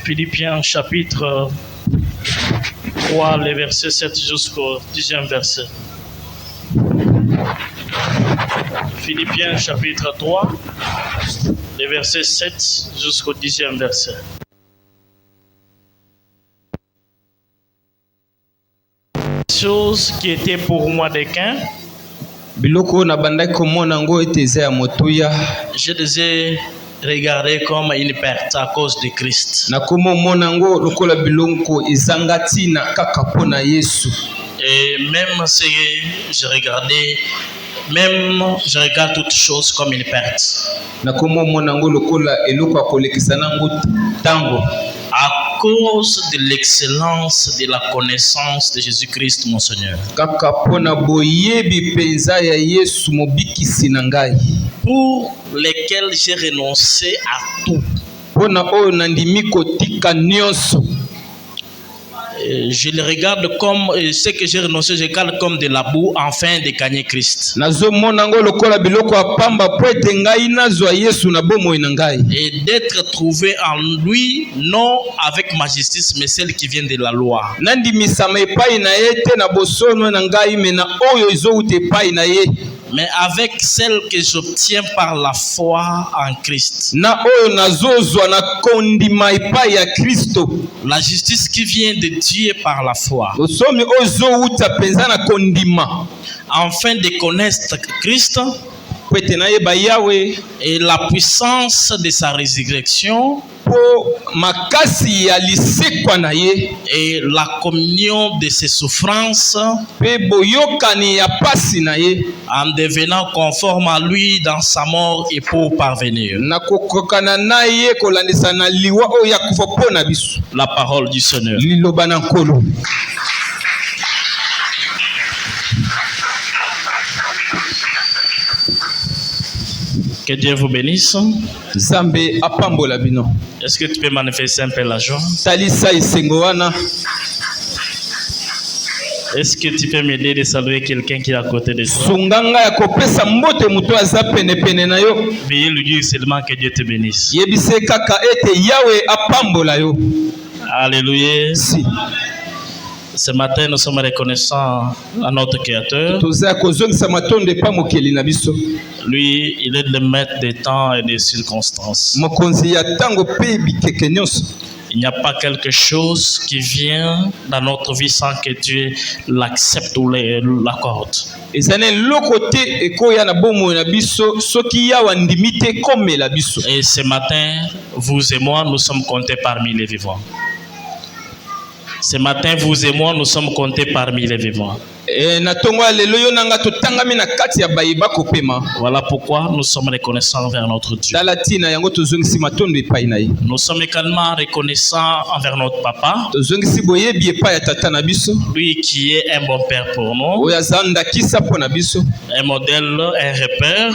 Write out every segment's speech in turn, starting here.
Philippiens chapitre 3, les versets 7 jusqu'au 10e verset. Philippiens chapitre 3, les versets 7 jusqu'au 10e verset. Chose qui était pour moi des gains, je les ai regardés comme une perte à cause de Christ. Et même si je regarde toutes choses comme une perte. À cause de l'excellence de la connaissance de Jésus-Christ, mon Seigneur. Pour lesquels j'ai renoncé à tout. Je le regarde comme ce que j'ai renoncé, je regarde comme de la boue afin de gagner Christ. Et d'être trouvé en lui, non avec ma justice, mais celle qui vient de la loi. Mais avec celle que j'obtiens par la foi en Christ. La justice qui vient de Dieu par la foi. Afin de connaître Christ et la puissance de sa résurrection et la communion de ses souffrances en devenant conforme à lui dans sa mort et pour parvenir. La parole du Seigneur. Que Dieu vous bénisse. Est-ce que tu peux manifester un peu la joie? Est-ce que tu peux m'aider de saluer quelqu'un qui est à côté de toi? Veuillez lui dire seulement que Dieu te bénisse. Alléluia. Ce matin, nous sommes reconnaissants à notre Créateur. Lui, il est le maître des temps et des circonstances. Il n'y a pas quelque chose qui vient dans notre vie sans que Dieu l'accepte ou l'accorde. Et ce matin, vous et moi, nous sommes comptés parmi les vivants. Ce matin, vous et moi, nous sommes comptés parmi les vivants. Voilà pourquoi nous sommes reconnaissants envers notre Dieu. Nous sommes également reconnaissants envers notre Papa. Lui qui est un bon Père pour nous. Un modèle, un repère.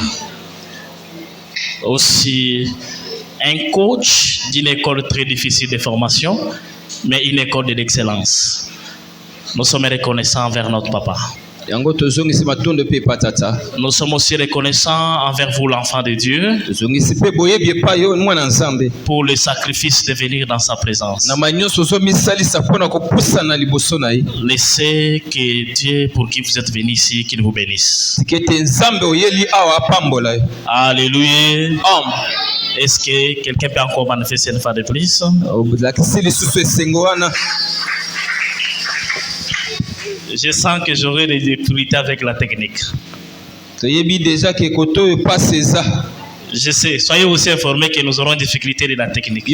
Aussi un coach d'une école très difficile de formation, mais une école de l'excellence. Nous sommes reconnaissants envers notre Papa. Nous sommes aussi reconnaissants envers vous, l'enfant de Dieu, pour le sacrifice de venir dans sa présence. Laissez que Dieu, pour qui vous êtes venu ici, qu'il vous bénisse. Alléluia. Est-ce que quelqu'un peut encore manifester une fois de plus? Je sens que j'aurai des difficultés avec la technique. Je sais, soyez aussi informés que nous aurons des difficultés de la technique.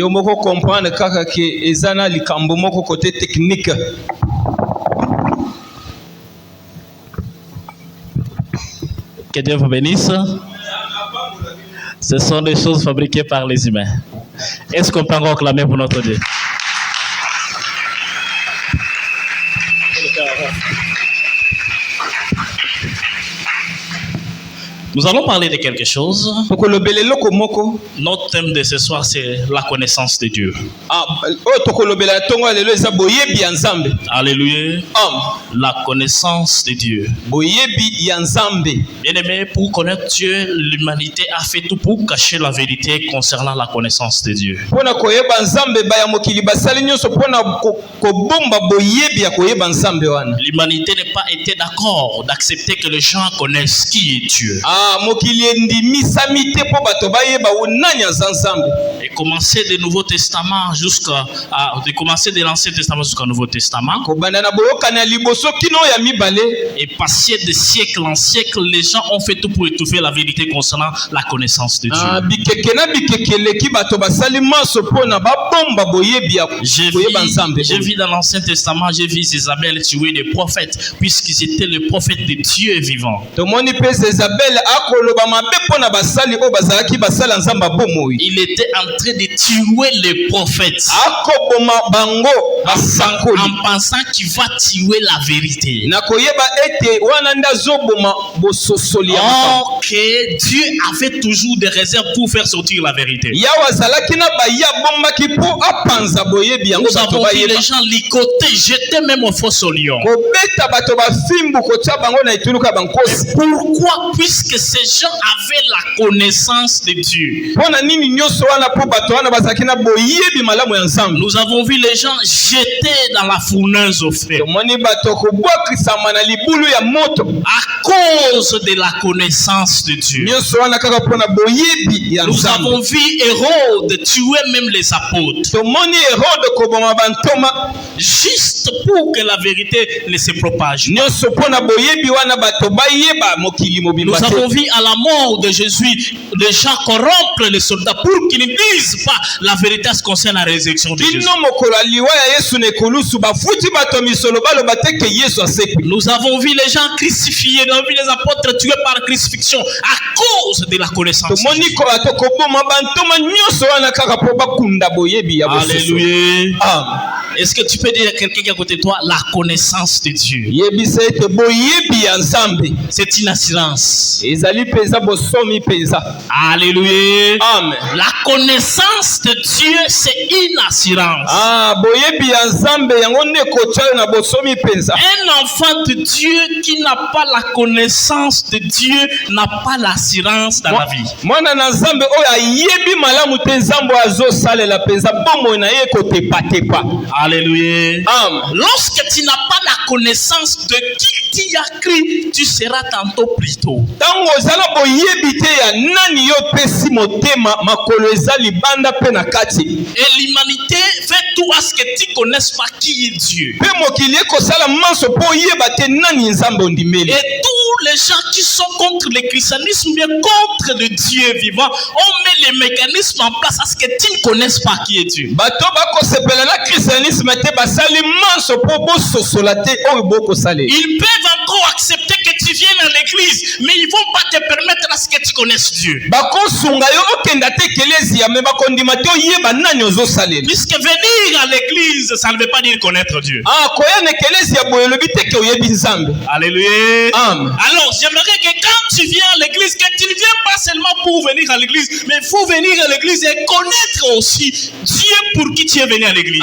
Que Dieu vous bénisse. Ce sont des choses fabriquées par les humains. Est-ce qu'on peut encore clamer pour notre Dieu? Nous allons parler de quelque chose. Notre thème de ce soir, c'est la connaissance de Dieu. Alléluia. La connaissance de Dieu. Bien aimé, pour connaître Dieu, l'humanité a fait tout pour cacher la vérité concernant la connaissance de Dieu. L'humanité n'a pas été d'accord d'accepter que les gens connaissent qui est Dieu. Et commencer du Nouveau Testament jusqu'à commencer de l'Ancien Testament jusqu'au Nouveau Testament. Et passer de siècle en siècle, les gens ont fait tout pour étouffer la vérité concernant la connaissance de Dieu. J'ai vu dans l'Ancien Testament, j'ai vu Isabelle tuer des prophètes, puisqu'ils étaient les prophètes de Dieu vivant. Il était en train de tuer les prophètes en pensant qu'il va tuer la vérité. Or que Dieu avait toujours des réserves pour faire sortir la vérité. Nous avons vu les gens licoter, jeter même au faux au lion. Pourquoi? Puisque ces gens avaient la connaissance de Dieu. Nous avons vu les gens jeter dans la fournaise au feu à cause de la connaissance de Dieu. Nous avons vu Hérode tuer même les apôtres juste pour que la vérité ne se propage. Nous avons vu à la mort de Jésus les gens corrompre les soldats pour qu'ils ne disent pas la vérité à ce qui concerne la résurrection de Jésus. Nous avons vu les gens crucifiés, nous avons vu les apôtres tués par crucifixion à cause de la connaissance de Jésus. Alléluia. Est-ce que tu peux dire à quelqu'un qui est à côté de toi la connaissance de Dieu? C'est une assurance. Alléluia. Amen. La connaissance de Dieu, c'est une assurance. Un enfant de Dieu qui n'a pas la connaissance de Dieu n'a pas l'assurance dans la vie. Alléluia. Lorsque tu n'as pas la connaissance de qui tu as cru, tu seras tantôt plus tôt. Et l'humanité fait tout à ce que tu ne connaisses pas qui est Dieu. Et tous les gens qui sont contre le christianisme, bien contre le Dieu vivant, on met les mécanismes en place à ce que tu ne connaisses pas qui est Dieu. Ils peuvent encore accepter que tu viennes à l'église, mais ils ne vont pas te permettre à ce que tu connaisses Dieu. Puisque venir à l'église, ça ne veut pas dire connaître Dieu. Alléluia. Alors, j'aimerais que quand tu viens à l'église, que tu ne viens pas seulement pour venir à l'église, mais il faut venir à l'église et connaître aussi Dieu pour qui tu es venu à l'église.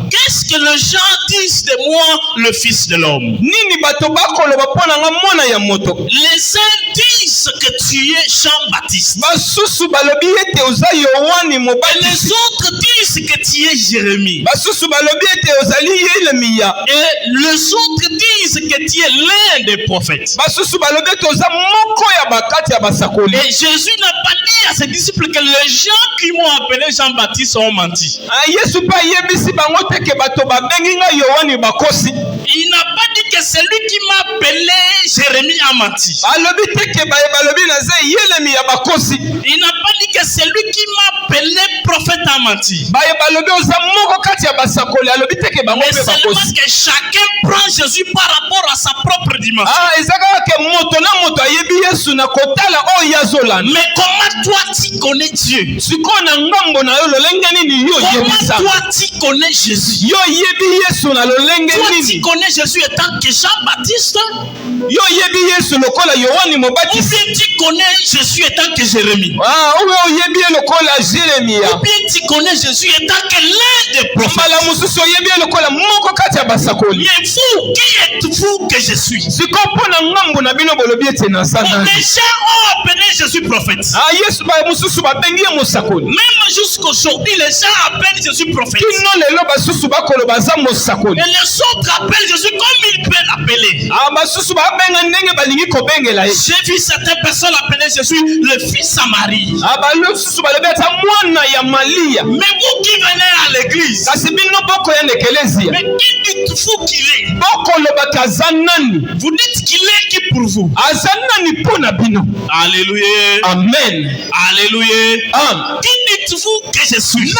Qu'est-ce que les gens disent de moi, le Fils de l'homme? Les uns disent que tu es Jean-Baptiste. Et les autres disent que tu es Jérémie. Et les autres disent que tu es l'un des prophètes. Et Jésus n'a pas dit à ses disciples que les gens qui m'ont appelé Jean-Baptiste ont menti. Il il n'a pas dit que celui qui m'a appelé Jérémie a menti. Il n'a pas dit que celui qui m'a appelé prophète a menti. Mais seulement que chacun prend Jésus par rapport à sa propre dimension. Mais comment toi tu connais Dieu? Comment toi tu connais Jésus? Toi tu connais Jésus étant que Jean-Baptiste? Ou bien tu connais Jésus étant que Jérémie? Ou bien tu connais Jésus étant que l'un des prophètes? Mais vous, qui êtes-vous que je suis? Les gens ont appelé Jésus prophète. Même jusqu'aujourd'hui, les gens appellent Jésus prophète. Et les autres appellent Jésus comme ils peuvent l'appeler. J'ai vu certaines personnes appeler Jésus le fils à Marie. Mais vous qui venez à l'église, mais qui dites-vous qu'il est? Vous dites qu'il est qui pour vous? Alléluia. Amen. Alléluia. Qui dites-vous que je suis?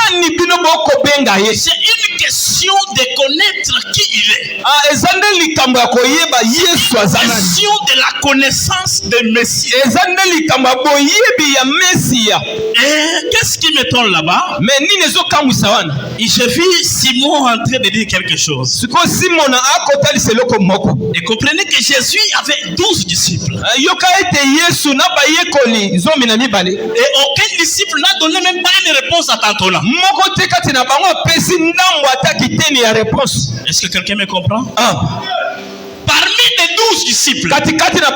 C'est une question de connaître qui il est. C'est une question de la connaissance de Messie. Et qu'est-ce qui m'étonne là-bas? Il suffit Simon en train de dire quelque chose. Et comprenez que Jésus avait 12 disciples. Et aucun disciple n'a donné même pas une réponse à tantôt-là. Est-ce que quelqu'un me comprend? Parmi les 12 disciples, quelqu'un n'a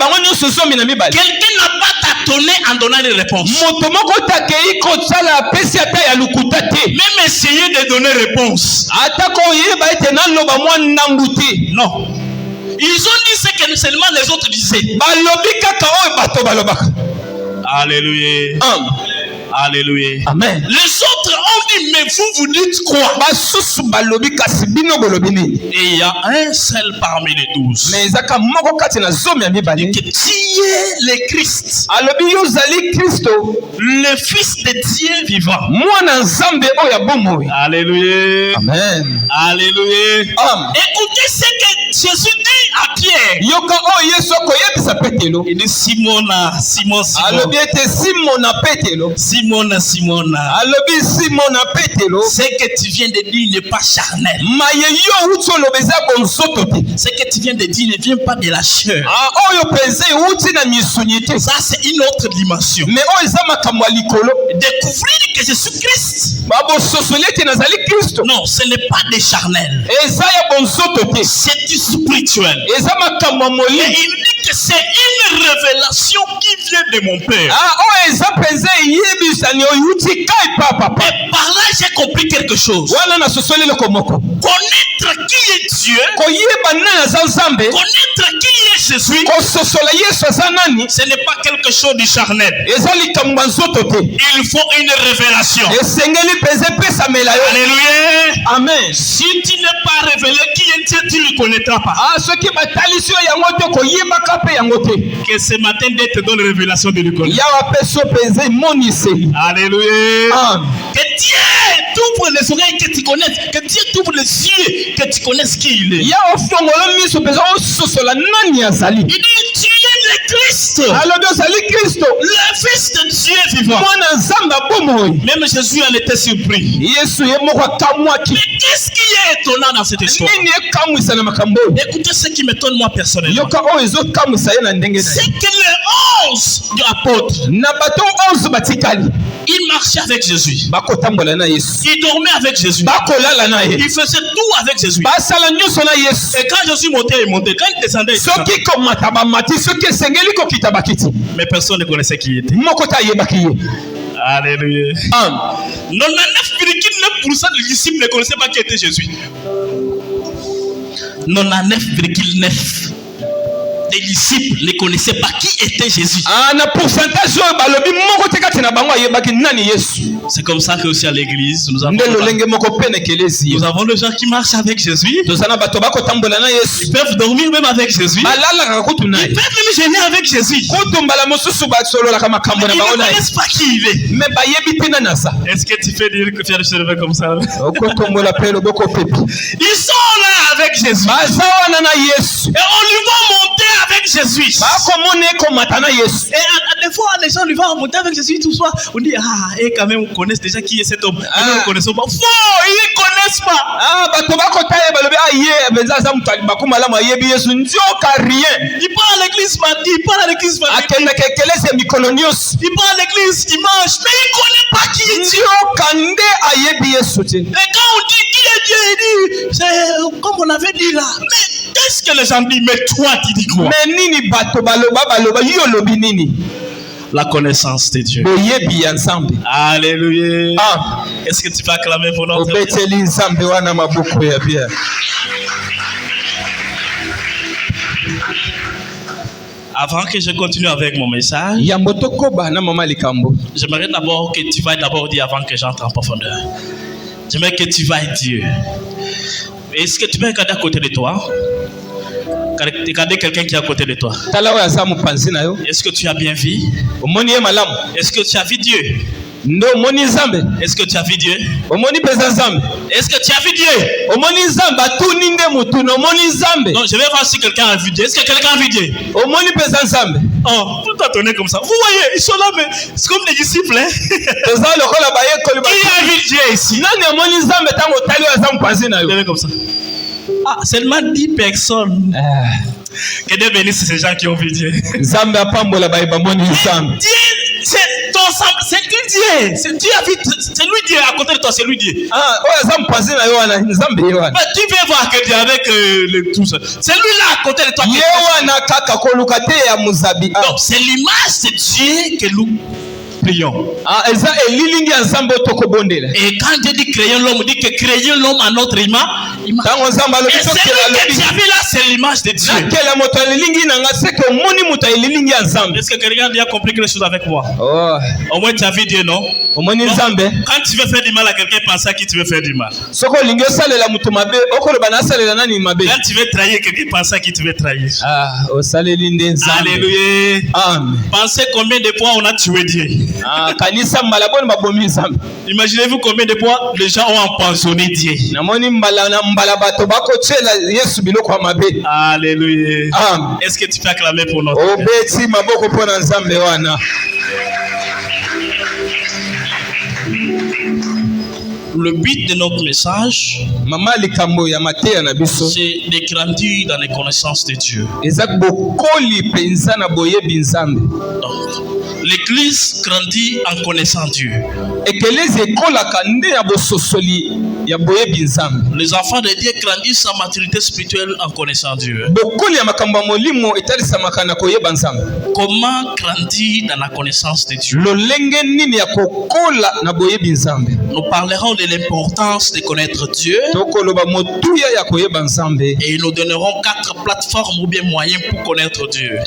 pas tâtonné en donnant une réponse. Même essayer de donner réponse. Non. Ils ont dit ce que seulement les autres disaient. Alléluia. Alléluia. Amen. Les autres ont dit, mais vous dites quoi? Et il y a un seul parmi les 12. Que tu es le Christ, le Fils de Dieu vivant. Alléluia. Amen. Alléluia. Écoutez ce que Jésus dit à Pierre. Il dit Simona, Simon, Simona, ce que tu viens de dire n'est pas charnel. Ce que tu viens de dire ne vient pas de la chair. Ça c'est une autre dimension. Découvrir que je suis Christ. Non, ce n'est pas des charnels. C'est du spirituel. Et il dit que c'est une révélation qui vient de mon Père. Et par là j'ai compris quelque chose. Connaître qui est Dieu, connaître qui est Jésus, ce n'est pas quelque chose de charnel. Il faut une révélation. Alléluia. Amen. Si tu n'es pas révélé qui est Dieu, tu ne le connaîtras pas. Que ce matin d'être dans la révélation de le connaître. Alléluia. Que Dieu t'ouvre les oreilles, que tu connaisses. Que Dieu t'ouvre les yeux, que tu connaisses qui il est. Il dit tu es le Christ, le Fils de Dieu vivant. Même Jésus en était surpris. Mais qu'est-ce qui est étonnant dans cette histoire? Écoutez ce qui m'étonne moi personnellement. C'est que les 11 apôtres, ils marchaient avec Jésus. Ils dormaient avec Jésus. Ils faisaient tout avec Jésus. Et quand Jésus montait, il montait. Quand il descendait, il descendait. Mais personne ne connaissait qui il était. Alléluia. 99,9% des disciples ne connaissaient pas qui était Jésus. 99,9% des disciples ne connaissaient pas qui était Jésus. C'est comme ça que aussi à l'église, nous avons des gens qui marchent avec Jésus. Ils peuvent dormir même avec Jésus. Ils peuvent même gêner avec Jésus. Ils ne connaissent pas qui il est. Est-ce que tu fais dire que tu as le comme ça? Ils sont là avec Jésus. Et on lui va monter avec Jésus. Et des fois, les gens lui vont monter avec Jésus tout soir. On dit, et quand même, on connaît déjà qui est cet homme. Ils ne connaissent pas. Faux, ils ne connaissent pas. Il part à l'église mardi, il part à l'église mardi. Il part à l'église dimanche, mais il ne connaît pas qui est Dieu. Et quand on dit qui est Dieu, il dit, c'est comme on avait dit là. Mais qu'est-ce que les gens disent? Mais toi, tu dis quoi? La connaissance de Dieu. Alléluia. Est-ce que tu vas acclamer pour notre Dieu? Avant que je continue avec mon message, j'aimerais d'abord que tu vas d'abord dire avant que j'entre en profondeur. J'aimerais que tu vas Dieu. Est-ce que tu peux regarder à côté de toi? Regardez quelqu'un qui est à côté de toi. Est-ce que tu as bien vu? Est-ce que tu as vu Dieu? Est-ce que tu as vu Dieu? Est-ce que tu as vu Dieu? Non, je vais voir si quelqu'un a vu Dieu. Est-ce que quelqu'un a vu Dieu? Oh, tout t'attendez comme ça. Vous voyez, ils sont là, mais c'est comme des disciples. Hein? Qui a vu Dieu ici? Comme ça. Seulement 10 personnes. Que Dieu bénisse ces gens qui ont vu Dieu. Dieu, c'est lui Dieu. C'est Dieu à côté de toi, c'est lui Dieu. Mais tu veux voir que Dieu avec tout ça. C'est lui là à côté de toi. Donc c'est l'image de Dieu que nous prions. Et quand Dieu dit créer l'homme, il dit que créer l'homme à notre image. Et celui que tu as vu là, c'est l'image de Dieu. Est-ce que quelqu'un a compris quelque chose avec moi? Au moins tu as vu Dieu, non? Donc, quand tu veux faire du mal à quelqu'un, pense à qui tu veux faire du mal. Quand tu veux trahir quelqu'un, pense à qui tu veux trahir. Alléluia. Pensez combien de fois on a tué Dieu. Imaginez-vous combien de fois les gens ont empoisonné Dieu. Alléluia. Est-ce que tu peux acclamer pour notre Dieu? Le but de notre message, c'est de grandir dans les connaissances de Dieu. Donc, l'Église grandit en connaissant Dieu. Les enfants de Dieu grandissent en maturité spirituelle en connaissant Dieu. Comment grandir dans la connaissance de Dieu? Nous parlerons de l'importance de connaître Dieu. Et nous donnerons 4 plateformes ou bien moyens pour connaître Dieu.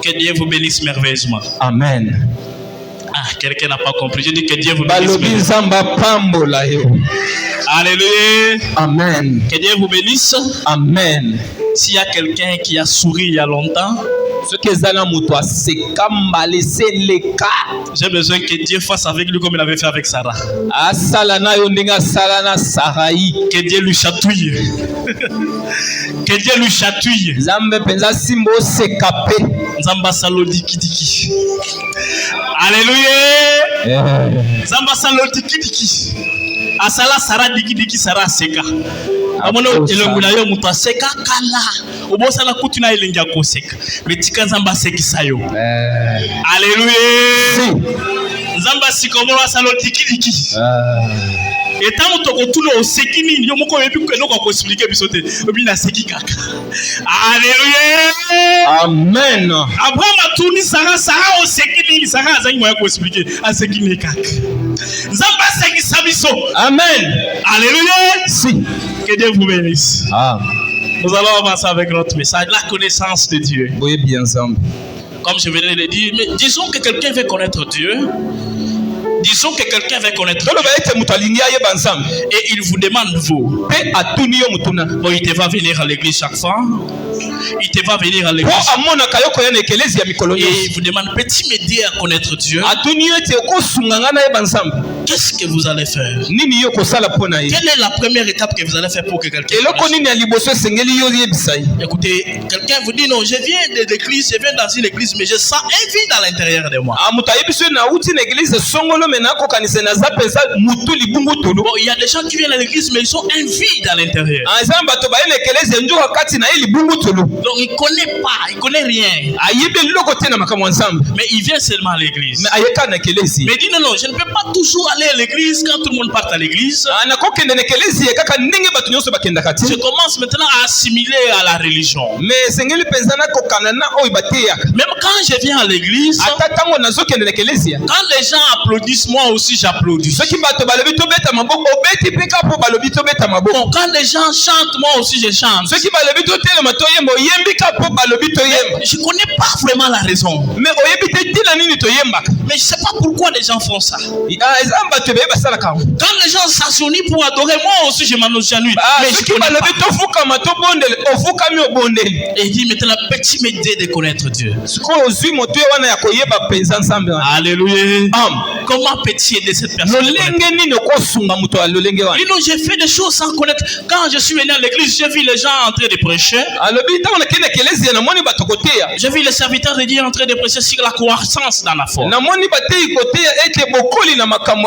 Que Dieu vous bénisse merveilleusement. Amen. Quelqu'un n'a pas compris. Je dis que Dieu vous bénisse merveilleusement. Alléluia. Amen. Que Dieu vous bénisse. Amen. S'il y a quelqu'un qui a souri il y a longtemps, j'ai besoin que Dieu fasse avec lui comme il avait fait avec Sarah. Que Dieu lui chatouille. Que Dieu lui chatouille. Zamba salo diki diki. Alléluia. Zamba salo diki diki. Asala Sarah diki diki Sarah seka. Amono elongula yo mutu aseka kala. Obosala kutuna elenga koseka. Metika Zamba seki sayo. Alléluia. Zamba sikomora salo diki diki. Et tant que tu as seki ni yo moko yebi ko eloko ko expliquer bisote obi na seki kaka. Alléluia. Amen. Abraham atuni Sarah o seki ni Sarah azangi moya ko expliquer a seki ni kaka. Zamba seki sabiso. Amen. Alléluia. Si. Que Dieu vous bénisse. Amen. Nous allons avancer avec notre message, la connaissance de Dieu. Oui, bien ensemble. Comme je venais de le dire, mais disons que quelqu'un veut connaître Dieu. Disons que quelqu'un veut connaître Dieu. Et il vous demande, vous. Bon, il te va venir à l'église chaque fois. Il te va venir à l'église. Et il vous demande, peux-tu m'aider à connaître Dieu? Qu'est-ce que vous allez faire? Quelle est la première étape que vous allez faire pour que quelqu'un connaisse? Écoutez, quelqu'un vous dit, non, je viens de l'église, je viens dans une église, mais je sens un vide à l'intérieur de moi. Bon, il y a des gens qui viennent à l'église, mais ils ont un vide à l'intérieur. Donc il ne connaît pas, il ne connaît rien. Mais il vient seulement à l'église. Mais il dit non, je ne peux pas toujours aller à l'église quand tout le monde part à l'église. Je commence maintenant à assimiler à la religion. Même quand je viens à l'église, quand les gens applaudissent, moi aussi j'applaudis. Bon, quand les gens chantent, moi aussi je chante. Je ne connais pas vraiment la raison. Mais je ne sais pas pourquoi les gens font ça. Quand les gens s'agenouillent pour adorer, moi aussi je m'agenouille. Mais je connais pas. Et il dit maintenant, peux-tu m'aider de connaître Dieu? Alléluia. Comment peux-tu aider cette personne? Il dit non, j'ai fait des choses sans connaître. Quand je suis venu à l'église, j'ai vu les gens en train de prêcher. J'ai vu les serviteurs de Dieu en train de prêcher sur la croissance dans la foi.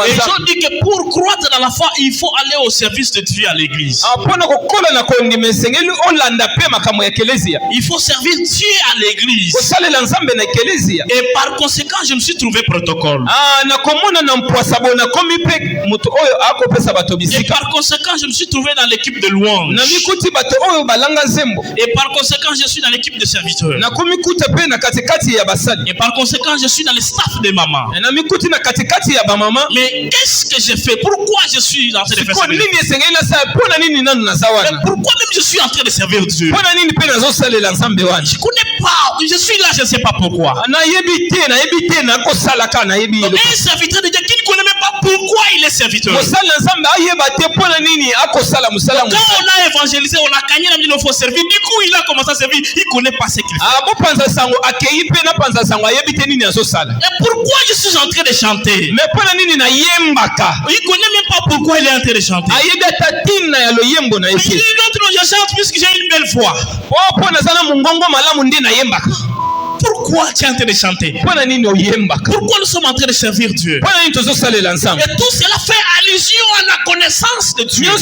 Et ils ont dit que pour croître dans la foi, il faut aller au service de Dieu à l'église. Il faut servir Dieu à l'église. Et par conséquent, je me suis trouvé protocole. Et par conséquent, je me suis trouvé dans l'équipe de louange. Et par conséquent, je suis dans l'équipe de serviteurs. Et par conséquent, je suis dans le staff de maman. Mais qu'est-ce que j'ai fait? Pourquoi je suis en train de faire ça? Mais pourquoi même je suis en train de servir Dieu? Je ne connais pas. Je suis là, je ne sais pas pourquoi. Un serviteur de Dieu qui ne connaît même pas pourquoi il est serviteur. Quand on a évangélisé, on a gagné, il faut servir. Du coup, il a commencé à servir. Il ne connaît pas ce qu'il fait. Et pourquoi je suis en train de chanter? Il ne connaît même pas pourquoi il est en train de chanter. Mais il dit l'autre, je chante puisque j'ai une belle voix. Pourquoi tu es en train de chanter? Pourquoi nous sommes en train de servir Dieu? Et tout cela fait allusion à la connaissance de Dieu. Et les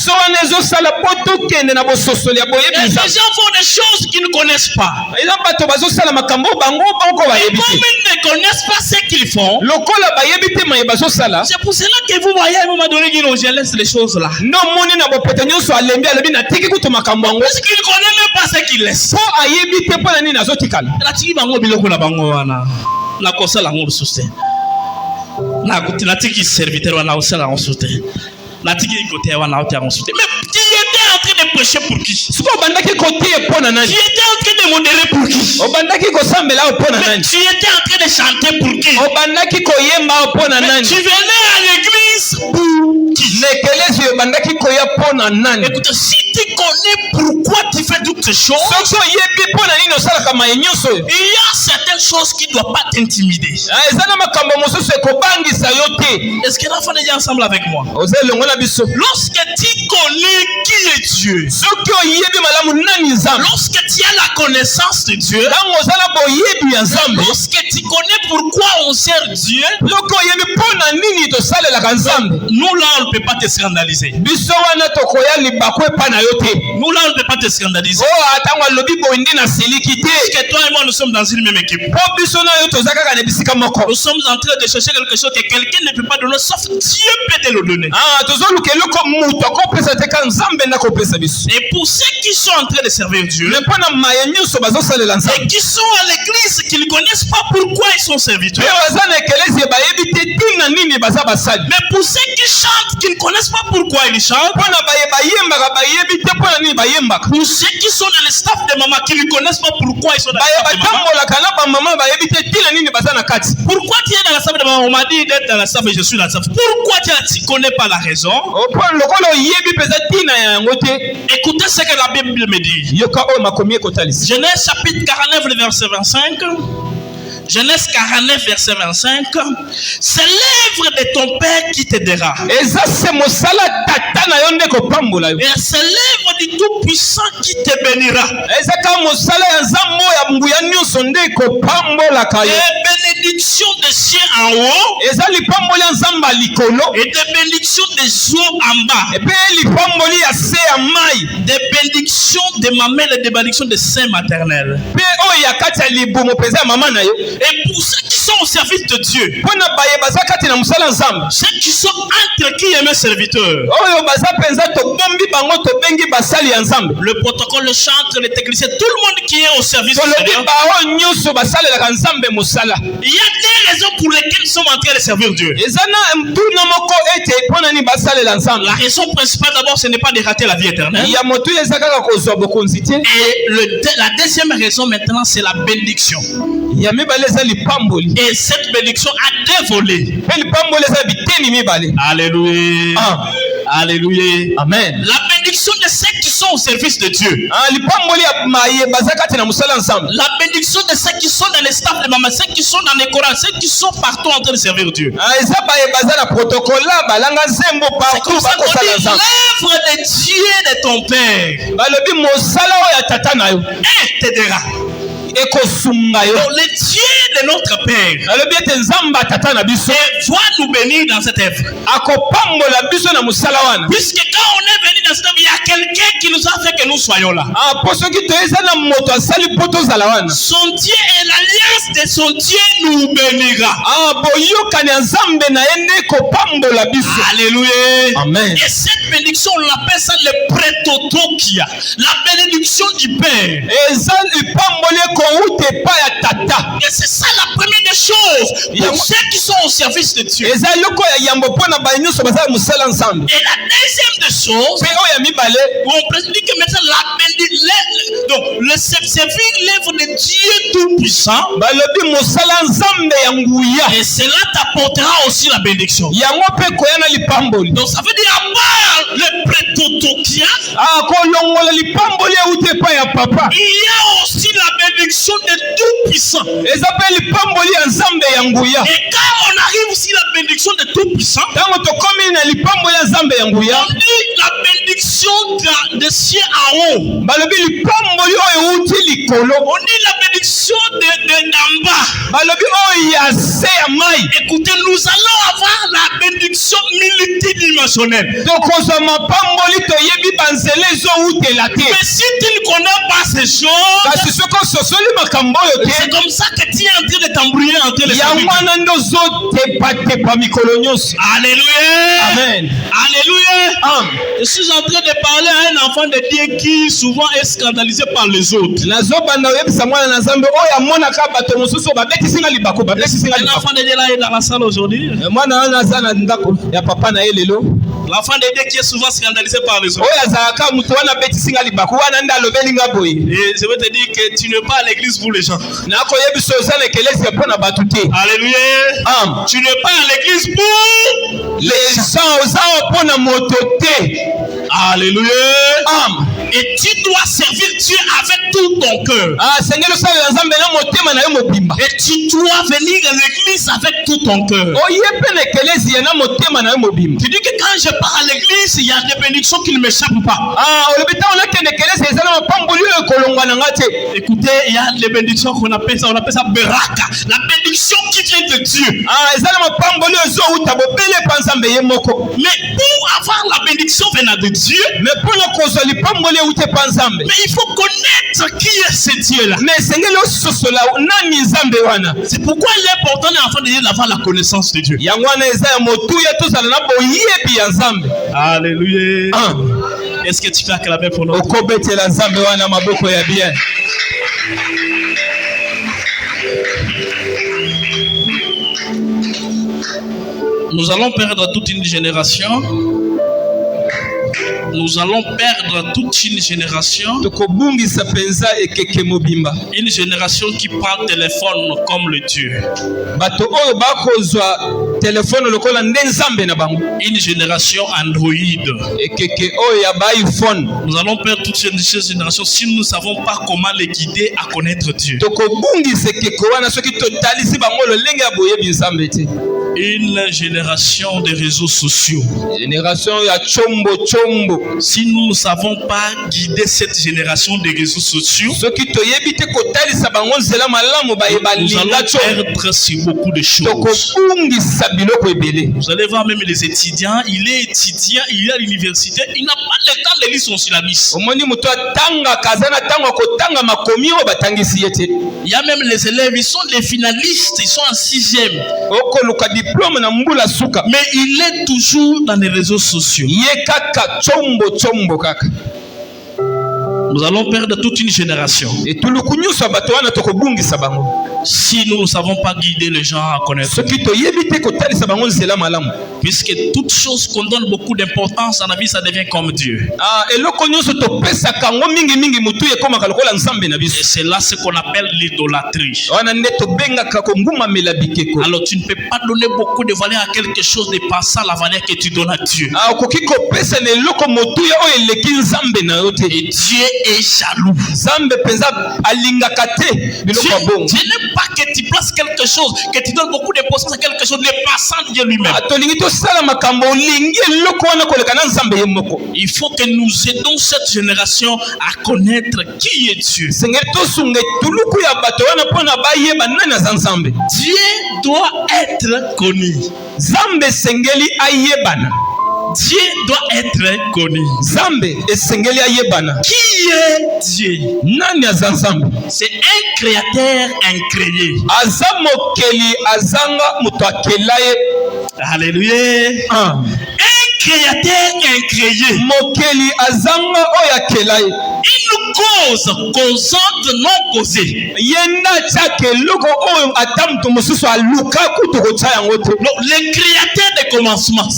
gens font des choses qu'ils ne connaissent pas. Et comme ils ne connaissent pas ce qu'ils font, c'est pour cela que vous voyez à un moment donné qu'ils je laisse les choses là. Parce qu'ils ne connaissent même pas ce qu'ils laissent. Na kosala ngo suste na kutiki serviteur wana osala ngo suste na tiki côté wana ota ngo suste. Mais tu étais en train de prêcher pour qui? Tu étais en train de modérer pour qui? Tu étais en train de chanter pour qui? Mais tu venais à l'église pour qui? Écoute, si tu connais pourquoi tu fais toutes ces choses, il y a certaines choses qui ne doivent pas t'intimider. Est-ce que la fin est ensemble avec moi? Lorsque tu connais qui est Dieu, lorsque tu as la connaissance de Dieu, lorsque tu connais pourquoi on sert Dieu, nous là on ne peut pas te scandaliser. Nous là on ne peut pas te scandaliser. Parce que toi et moi nous sommes dans une même équipe. Nous sommes en train de chercher quelque chose que quelqu'un ne peut pas donner sauf Dieu peut te le donner. Et pour ceux qui sont en train de servir Dieu et qui sont à l'église, qui ne connaissent pas pourquoi ils sont serviteurs. Mais pour ceux qui chantent, qui ne connaissent pas pourquoi ils chantent, pour ceux qui sont dans le staff de maman, qui ne connaissent pas pourquoi ils sont dans le staff de maman, pourquoi tu es dans la staff de maman? On m'a dit d'être dans la staff et je suis dans la staff. Pourquoi tu ne connais pas la raison? Écoutez ce que la Bible me dit. Genèse chapitre 49, verset 25. Genèse 49, verset 25. C'est l'œuvre de ton Père qui t'aidera. Et c'est l'œuvre du Tout-Puissant qui te bénira. Et bénédiction des cieux en haut. Et des bénédictions des eaux en bas. Des bénédictions de mamelles et des bénédictions de sein maternel. Et pour ceux qui sont au service de Dieu, ceux qui sont entre qui aiment serviteurs, le protocole, le chantre, les techniciens, tout le monde qui est au service de Dieu. Il y a des raisons pour lesquelles nous sommes en train de servir Dieu. La raison principale d'abord, ce n'est pas de rater la vie éternelle. Et la deuxième raison maintenant, c'est la bénédiction. Et cette bénédiction a deux volets. Alléluia. Alléluia. Amen. La bénédiction de ceux qui sont au service de Dieu. La bénédiction de ceux qui sont dans les staffs de maman, ceux qui sont dans les chorales, ceux qui sont partout en train de servir Dieu. C'est comme ça qu'on dit l'œuvre de Dieu de ton Père. Et t'aidera. Le Dieu de notre Père va nous bénir dans cette œuvre. Puisque quand on est venu dans cette œuvre, il y a quelqu'un qui nous a fait que nous soyons là. Son Dieu et l'alliance de son Dieu nous bénira. Alléluia. Amen. Et cette bénédiction, on l'appelle ça le prétotokia, la bénédiction du Père. Et c'est ça la première des choses pour ceux qui sont au service de Dieu. Et la deuxième des choses, on dit que maintenant donc le servir l'œuvre de Dieu Tout-Puissant, et cela t'apportera aussi la bénédiction. Donc ça veut dire à part le prétotokia, il y a aussi la bénédiction de Tout-Puissant. Et quand on arrive aussi la bénédiction de Tout-Puissant, on dit la bénédiction de cieux en haut. On dit la bénédiction d'en bas. Écoutez, nous allons avoir la bénédiction multidimensionnelle. Mais si tu ne connais pas ces choses, c'est comme ça que tu es en train de t'embrouiller entre les familles. Alléluia. Amen. Alléluia. Amen. Je suis en train de parler à un enfant de Dieu qui souvent est scandalisé par les autres. Un enfant de Dieu là est dans la salle aujourd'hui. L'enfant de Dieu qui est souvent scandalisé par les autres. Et je veux te dire que tu n'es pas à l'église pour les gens. Alléluia. Tu n'es pas à l'église pour les gens. Alléluia. Et tu dois servir Dieu avec tout ton cœur. Et tu dois venir à l'église avec tout ton cœur. Tu dis que quand je pars à l'église, il y a des bénédictions qui ne m'échappent pas. Écoutez, il y a des bénédictions qu'on appelle ça, Beraka. La bénédiction qui vient de Dieu. Mais pour avoir la bénédiction venant de Dieu, mais il faut connaître qui est ce Dieu-là. C'est pourquoi il est important d'enfant de Dieu d'avoir la connaissance de Dieu. Alléluia. Est-ce que tu peux acclamer pour nous? Nous allons perdre toute une génération. Nous allons perdre toute une génération. Une génération qui prend le téléphone comme le Dieu. Une génération Android. Nous allons perdre toute une génération si nous ne savons pas comment les guider à connaître Dieu. Une génération de réseaux sociaux. Si nous ne savons pas guider cette génération de réseaux sociaux, nous allons perdre sur beaucoup de choses. Vous allez voir même les étudiants, il est étudiant, il est à l'université, il n'a pas le temps de lire son syllabus. Il y a même les élèves, ils sont les finalistes, ils sont en 6e. Mais il est toujours dans les réseaux sociaux. Nous allons perdre toute une génération si nous ne savons pas guider les gens à connaître. Puisque toute chose qu'on donne beaucoup d'importance dans la vie, ça devient comme Dieu. Et c'est là ce qu'on appelle l'idolâtrie. Alors tu ne peux pas donner beaucoup de valeur à quelque chose dépassant la valeur que tu donnes à Dieu. Et Dieu est jaloux. Dieu n'aime pas que tu places quelque chose, que tu donnes beaucoup d'importance à quelque chose dépassant Dieu lui-même. Il faut que nous aidons cette génération à connaître qui est Dieu. Dieu doit être connu. Dieu doit être connu. Qui est Dieu? C'est un créateur incréé. Alléluia. Un créateur incréé. Une cause causante non causée. Le créateur des commencements.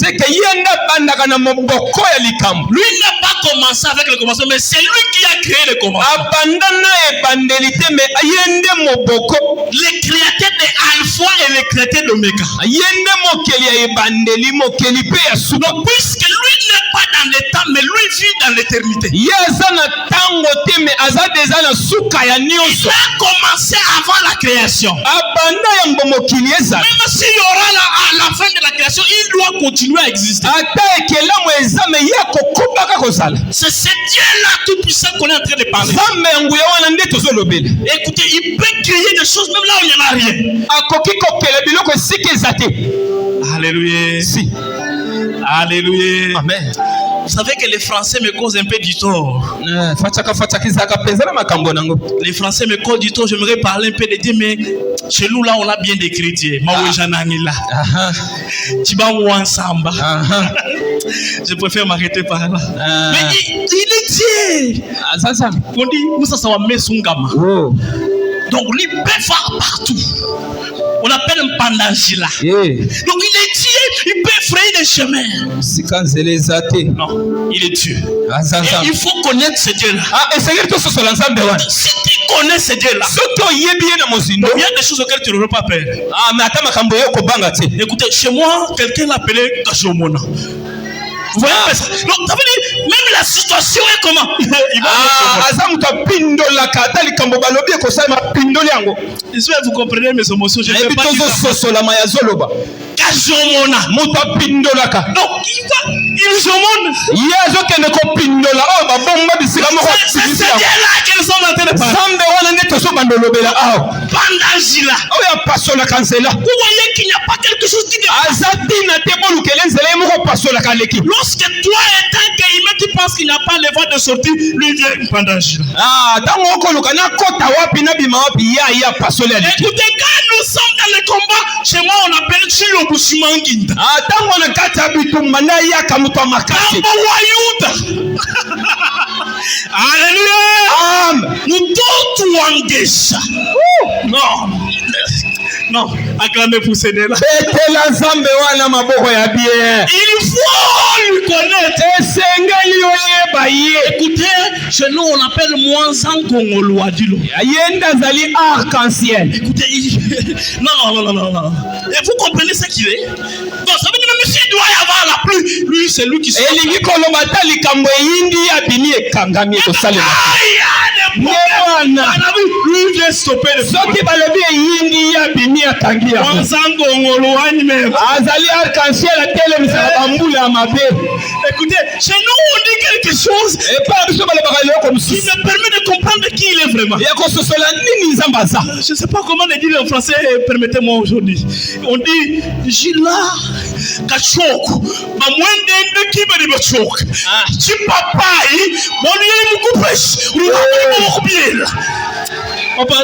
Lui n'a pas commencé avec le commencement, mais c'est lui qui a créé le commencement. Le créateur de Alpha et le créateur d'Oméga. Donc, puisque lui n'est pas dans le temps, mais lui vit dans l'éternité. Il a commencé avant la création. Même s'il y aura à la fin de la création, il doit continuer à exister. C'est ce Dieu-là tout puissant qu'on est en train de parler. Écoutez, il peut créer des choses même là où il n'y en a rien. Alléluia. Si. Alléluia. Amen. Vous savez que les Français me causent un peu du tort. Les Français me causent du tort. J'aimerais parler un peu de Dieu, mais chez nous là, on a bien décrit Dieu. Je préfère m'arrêter par là. Mais il est Dieu. On dit, donc lui peut faire partout. On appelle un pandangila. Donc il est Dieu, il peut frayer des chemins. Non, il est Dieu. Et il faut connaître ce Dieu-là. Si tu connais ce Dieu-là, il y a des choses auxquelles tu n'auras pas peur. Écoutez, chez moi, quelqu'un l'appelait Kashomona. Vous voyez ça? Donc, ça veut dire, même la situation est comment? J'espère que vous comprenez mes émotions. Je ne vais pas dire ça. Kajomona. Donc, ils c'est là qu'ils sont en train de parler. Pandangila. Vous voyez qu'il n'y a pas quelque chose qui dépasse. Lorsque toi étant qu'il tu penses qu'il n'y a pas les voies de sortie, lui vient Pandangila. Écoutez, quand nous sommes dans le combat, chez moi on appelle Chilo Bushimanginda. Alléluia. Nous tous engageons. Non. Non, acclamez pour ce là. Il faut lui connaître. Écoutez, chez nous on appelle Mwanzan Kongolo Adilo. arc-en-ciel. Écoutez, non. Et vous comprenez ce qu'il est? Donc ça veut dire même s'il doit y avoir la pluie, lui c'est lui qui se lui vient stopper le feu. Écoutez, chez nous on dit quelque chose qui me permet de comprendre qui il est vraiment. Je ne sais pas comment le dire en français, permettez-moi aujourd'hui. On dit Jila Kachok, Bamwende Kibari Bachok. Tu papayi, mon lieu est beaucoup pêche.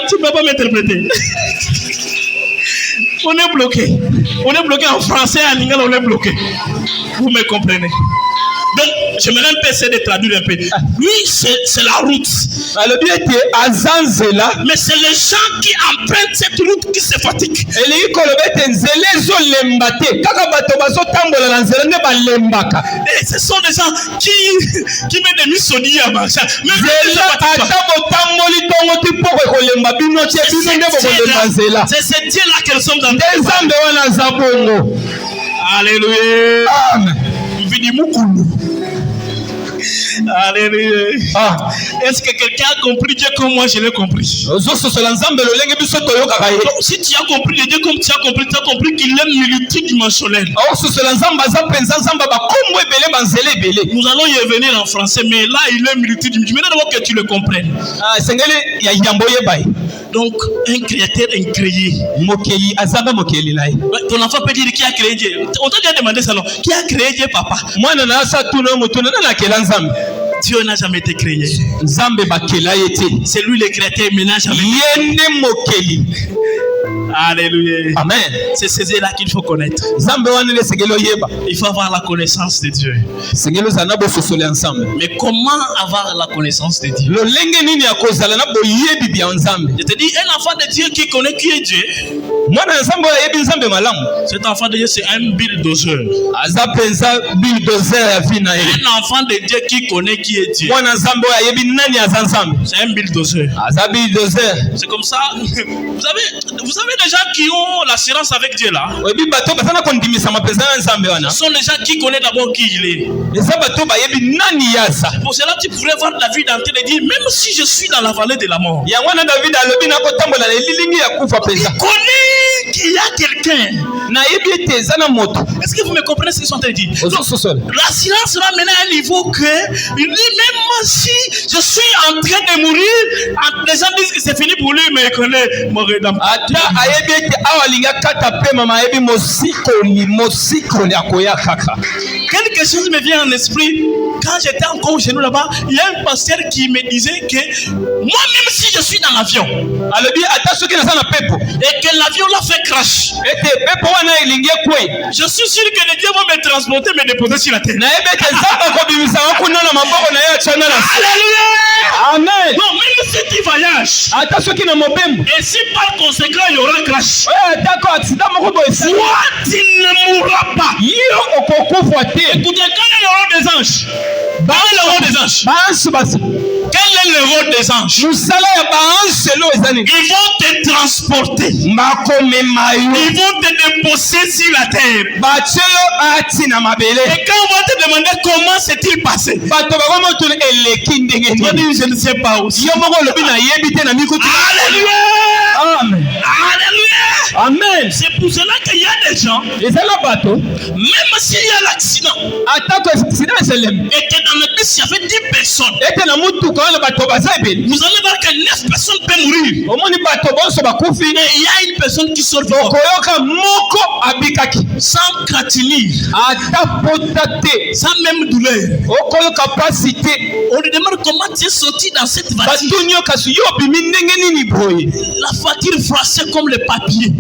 Tu ne peux pas m'interpréter. On est bloqué. On est bloqué en français, en anglais, on est bloqué. Vous me comprenez? Donc, j'aimerais un peu essayer de traduire un peu. Lui, c'est la route. Mais c'est les gens qui empruntent cette route qui se fatiguent. Et ce sont des gens qui mettent des missionnaires à marcher. C'est ce Dieu-là que nous sommes dans. Alléluia. Amen. Alléluia. Est-ce que quelqu'un a compris Dieu comme moi je l'ai compris? Si tu as compris Dieu comme tu as compris qu'il est multidimensionnel. Nous allons y revenir en français, mais là il est multidimensionnel. Je veux d'abord que tu le comprennes. Donc, un créateur incréé. Ton enfant peut dire qui a créé Dieu. On t'a déjà demandé ça, alors. Qui a créé Dieu, papa? Dieu n'a jamais été créé. C'est lui le créateur, mais n'a jamais été créé. Alléluia. Amen. C'est ces là qu'il faut connaître. Il faut avoir la connaissance de Dieu. Mais comment avoir la connaissance de Dieu? Je te dis, un enfant de Dieu qui connaît qui est Dieu. Cet enfant de Dieu, c'est un bulldozer. Un enfant de Dieu qui connaît qui est Dieu. C'est un bulldozer. C'est comme ça. Vous savez les gens qui ont l'assurance avec Dieu là. Ce sont les gens qui connaissent d'abord qui il est. Pour cela tu pourrais voir David en train de dire, même si je suis dans la vallée de la mort, il connaît qu'il y a quelqu'un. Est-ce que vous me comprenez ce qu'ils sont en train de dire? L'assurance va mener à un niveau que il dit, même si je suis en train de mourir, les gens disent que c'est fini pour lui, mais il connaît mon rédempteur. Quelque chose me vient en esprit. Quand j'étais encore chez nous là-bas, il y a un pasteur qui me disait que moi, même si je suis dans l'avion, et que l'avion l'a fait crash, je suis sûr que le Dieu va me transporter, me déposer sur la terre. Alléluia. Amen. Donc même si tu voyages, et si par conséquent il y aura crash, toi tu ne mourras pas. Écoutez, quel est le rôle des anges? Quel est le rôle des anges? Quel est le rôle des anges? Ils vont te transporter. Ils vont te déposer sur la terre. Et quand on va te demander comment s'est-il passé, tu vas dire je ne sais pas aussi. Alléluia. Amen. Alléluia. Amen. C'est pour cela qu'il y a des gens, même s'il y a l'accident, et que dans le bus il y avait 10 personnes, vous allez voir que 9 personnes peuvent mourir. Et il y a une personne qui sort sans cratinir, sans même douleur. On lui demande comment tu es sorti dans cette voiture. La voiture froissée comme le papier.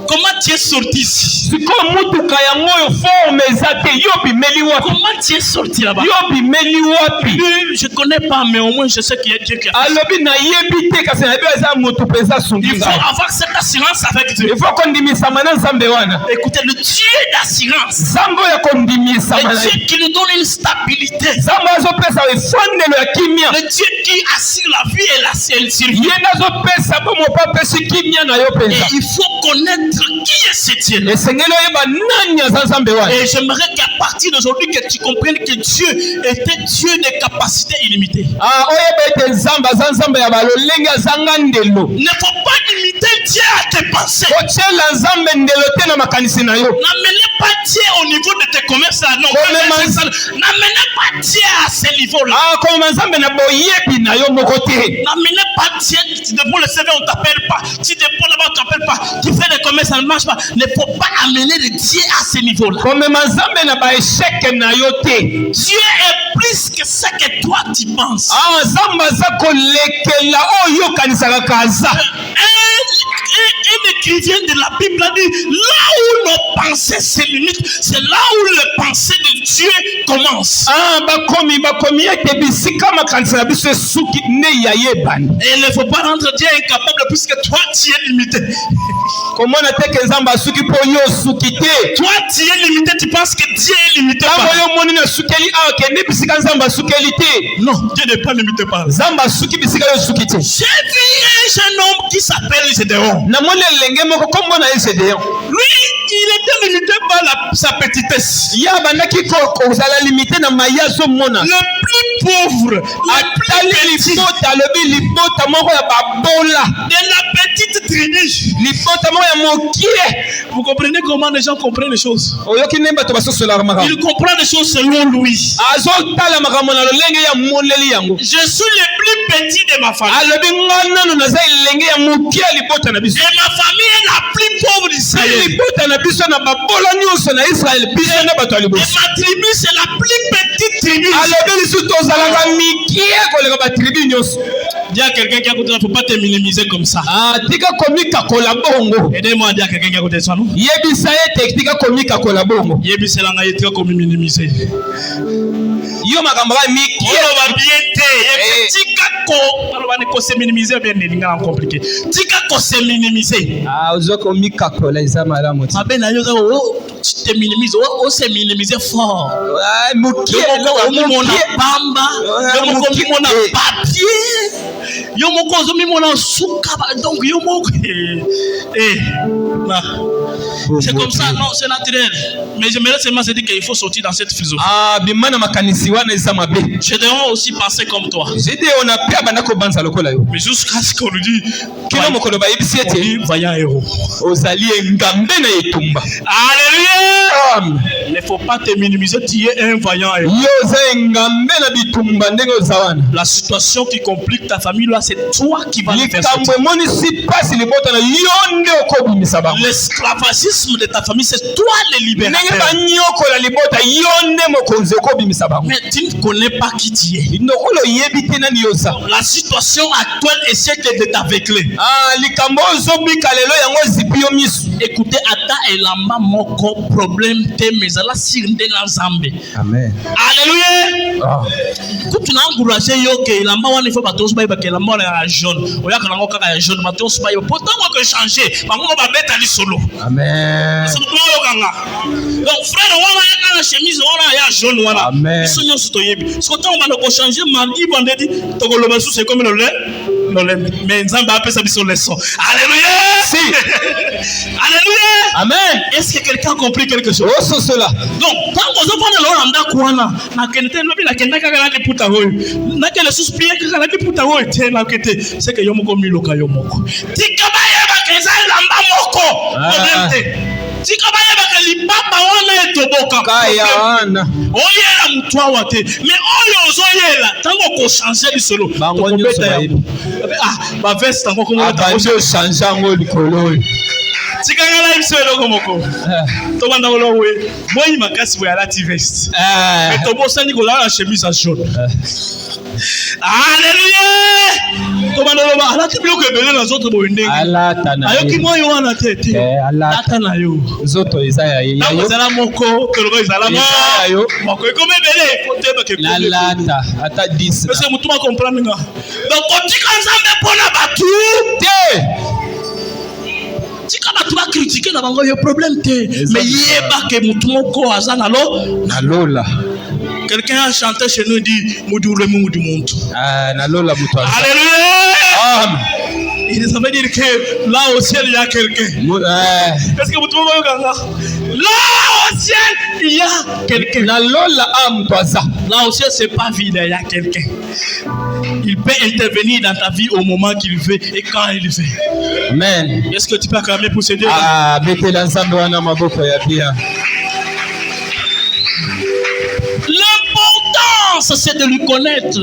Comment tu es sorti ici? sorti? Siko mutuka yango yo forme ezate yo bimeli wapi? Comment tu es sorti là-bas? Yo bimeli wapi? Je connais pas, mais au moins je sais qu'il y a Dieu qui a fait. Alobi na yebite kasi na beza mutu pesa Il sungiza. faut avoir cette assurance avec Dieu. Il faut kondimisa mana nzambe wana. Écoutez, le Dieu d'assurance, Zambo ya kondimisa le mana. Dieu qui nous donne une stabilité, Zambo azo pesa efondelo ya kimia. le Dieu qui assure la vie et la survie. Yena azo pesa bo mopa pesi kimia na yo Et pesa. il faut connaître qui est ce Dieu. Esengelo yeba nani aza nzambe wana. Et j'aimerais qu'à partir d'aujourd'hui que tu comprennes que Dieu était Dieu de capacité illimitée. Ah oyeba ete nzambe aza nzambe ya balolenge azanga ndelo. Il ne faut pas limiter Dieu à tes pensées. Kotiela nzambe ndelo te na makanisi na yo. N'amenez pas Dieu au niveau de tes commerces là. Non, n'amenez pas Dieu à ce niveau-là. Ah koma nzambe na boyebi na yo moko te. N'amenez pas Dieu. Tu déposes le CV, on t'appelle pas. Tu déposes là-bas, on t'appelle pas. Tu fais des commerces, ça ne marche pas. Il ne faut pas amener le Dieu à ce niveau-là. Komema nzambe na ba échec na yo te. Dieu est plus que ce que toi tu penses. Ah nzambe aza kolekela oyo kanisaka kaza. Un écrivain de la Bible a dit, là où nos pensées se limitent, c'est là où les pensées de Dieu commencent. Ah bakomi ete bisika makanisa na biso esuki ne ya yebani. Et il ne faut pas rendre Dieu incapable puisque toi tu es limité. Komona teke nzambe asuki po yo suki te. Toi tu es limité, tu penses que Dieu est limité par. Tango yo moni na sukeli awa kende bisika nzambe asukeli te. Non, Dieu n'est pas limité par. Nzambe asuki bisika yo suki te. J'ai vu un jeune homme qui s'appelle Gédéon. Na moni elenge moko kombo na ye Gédéon. Lui, il était limité par sa petitesse. Ya bandaki kozala limité na mayazo mona. Le plus pauvre, atali libota lobi libota moko ya babola. De la petite tribu. Libota moko ya mokie. Vous comprenez comment les gens comprennent les choses? Oyoki nemba to baso sola makambo. Il comprend les choses selon lui. Azo tala makambo na lolenge ya moleli yango. Je suis le plus petit de ma famille. Alobi ngana no naza elenge ya mokie libota na biso. Et ma famille est la plus pauvre d'Israël. Libota na biso na babola nyonso na Israël biso na bato ya liboso. Et ma tribu c'est la plus petite tribu. Alobi lisu tozalaka mikie koleka ba tribu nyonso. Dis à quelqu'un qui a côté, il ne faut pas te minimiser comme ça. Ah, tika komika kolabongo. Aidez-moi à dire à quelqu'un qui a côté de ça, non? Yebisa ete tika komika kolabongo. Yebisa la ngaye tika komi minimiser. Yo makambo ga miki. On va bien te. Tika ko, alors on ko se minimiser bien ninga compliqué. Tika ko se minimiser. Ah, ozo komika kola izama la moti. Mabe na yo za o tu te minimises, o se minimiser fort. Ah, mukie yo mona pamba, yo mona papier. Yo moko zo mona suka donc yo moko c'est comme ça, non, c'est naturel. Mais j'aimerais seulement se dire qu'il faut sortir dans cette philosophie. Ah, bimana makanisi wana izama be. Gédéon aussi pensait comme toi. Gédéon a pia bana ko banza lokola yo. Mais jusqu'à ce qu'on lui dit kino mokolo ba yebisi ete vaillant héros. Ozali engambe na etumba. Alléluia. Il ne faut pas te minimiser, tu es un vaillant héros. Yo za engambe na bitumba ndenge ozawana. La situation qui complique ta famille là, c'est toi qui vas le faire sortir. L'esclavagisme de ta famille, c'est toi le libérateur. Mais tu ne connais pas qui tu es. La situation actuelle essaie de t'aveugler. Écoutez, Ata et Lama moko problème te mezala sirinde na Nzambe. Amen. Alléluia. Quand tu n'as encouragé yo que Lama wana il faut pas tous ba que Lama wana jaune. Oya kana ngo kaka jaune, ba tous ba pourtant on peut changer. Bango ba beta li solo. Amen. C'est pour yo kanga. Donc frère wana ya kana chemise wana ya jaune wana. Amen. Biso nyonso to yebi. Ce qu'on va ko changer mardi vendredi to ko loba sous c'est comme le lait. Mais Nzambe appelle ça biso leçon. Alléluia. Si. Alléluia. Amen. Est-ce que quelqu'un a compris quelque chose? Oh, c'est cela. Donc, quand vous avez le landa kwana, na kente lobi la kenda kaka la puta hoy. Na kele suspire kaka la puta hoy te na kete. C'est que yomoko miloka yomoko. Tikabaye ba kenza lamba moko. Modente. Tikabaye ba kali papa wana etoboka. Kaya wana. Oyela mutwa wate. Mais oyo ozoyela tango ko changer lisolo. Bango nyoso bayibi. Ah, ba veste tango ko mo ta changer ngo likolo. Tikangala imselo komoko. To bandaolowe. Moi makasi boya la veste. Mais to bosa ni ko la chemise jaune. Alléluia. Comment on va? Alors tu bloques belé dans autres boindé. Alata na. Ayo ki moi yo na tete. Alata na yo. Zoto Isaya yo. Na zala moko, que le zala yo. Moko comme belé, faut te que. Alata, ata 10. Parce que mutu ma comprendre nga. Donc quand tu nzambe pona batu, te. Tika batu ba critiquer na bango yo problème te. Mais yeba ke mutu moko azana lo na lola. Quelqu'un a chanté chez nous dit Moudou Moudou Montu. Ah, na lola mutu. Alléluia. Amen. Ça veut dire que là au ciel il y a quelqu'un. Est-ce que vous trouvez là au ciel il y a quelqu'un. Na lola amtoza. Là au ciel c'est pas vide, il y a quelqu'un. Il peut intervenir dans ta vie au moment qu'il veut et quand il veut. Amen. Est-ce que tu peux acclamer pour ce Dieu? Ah, bete l'ensemble wana maboko ya pia. L'importance c'est de lui connaître.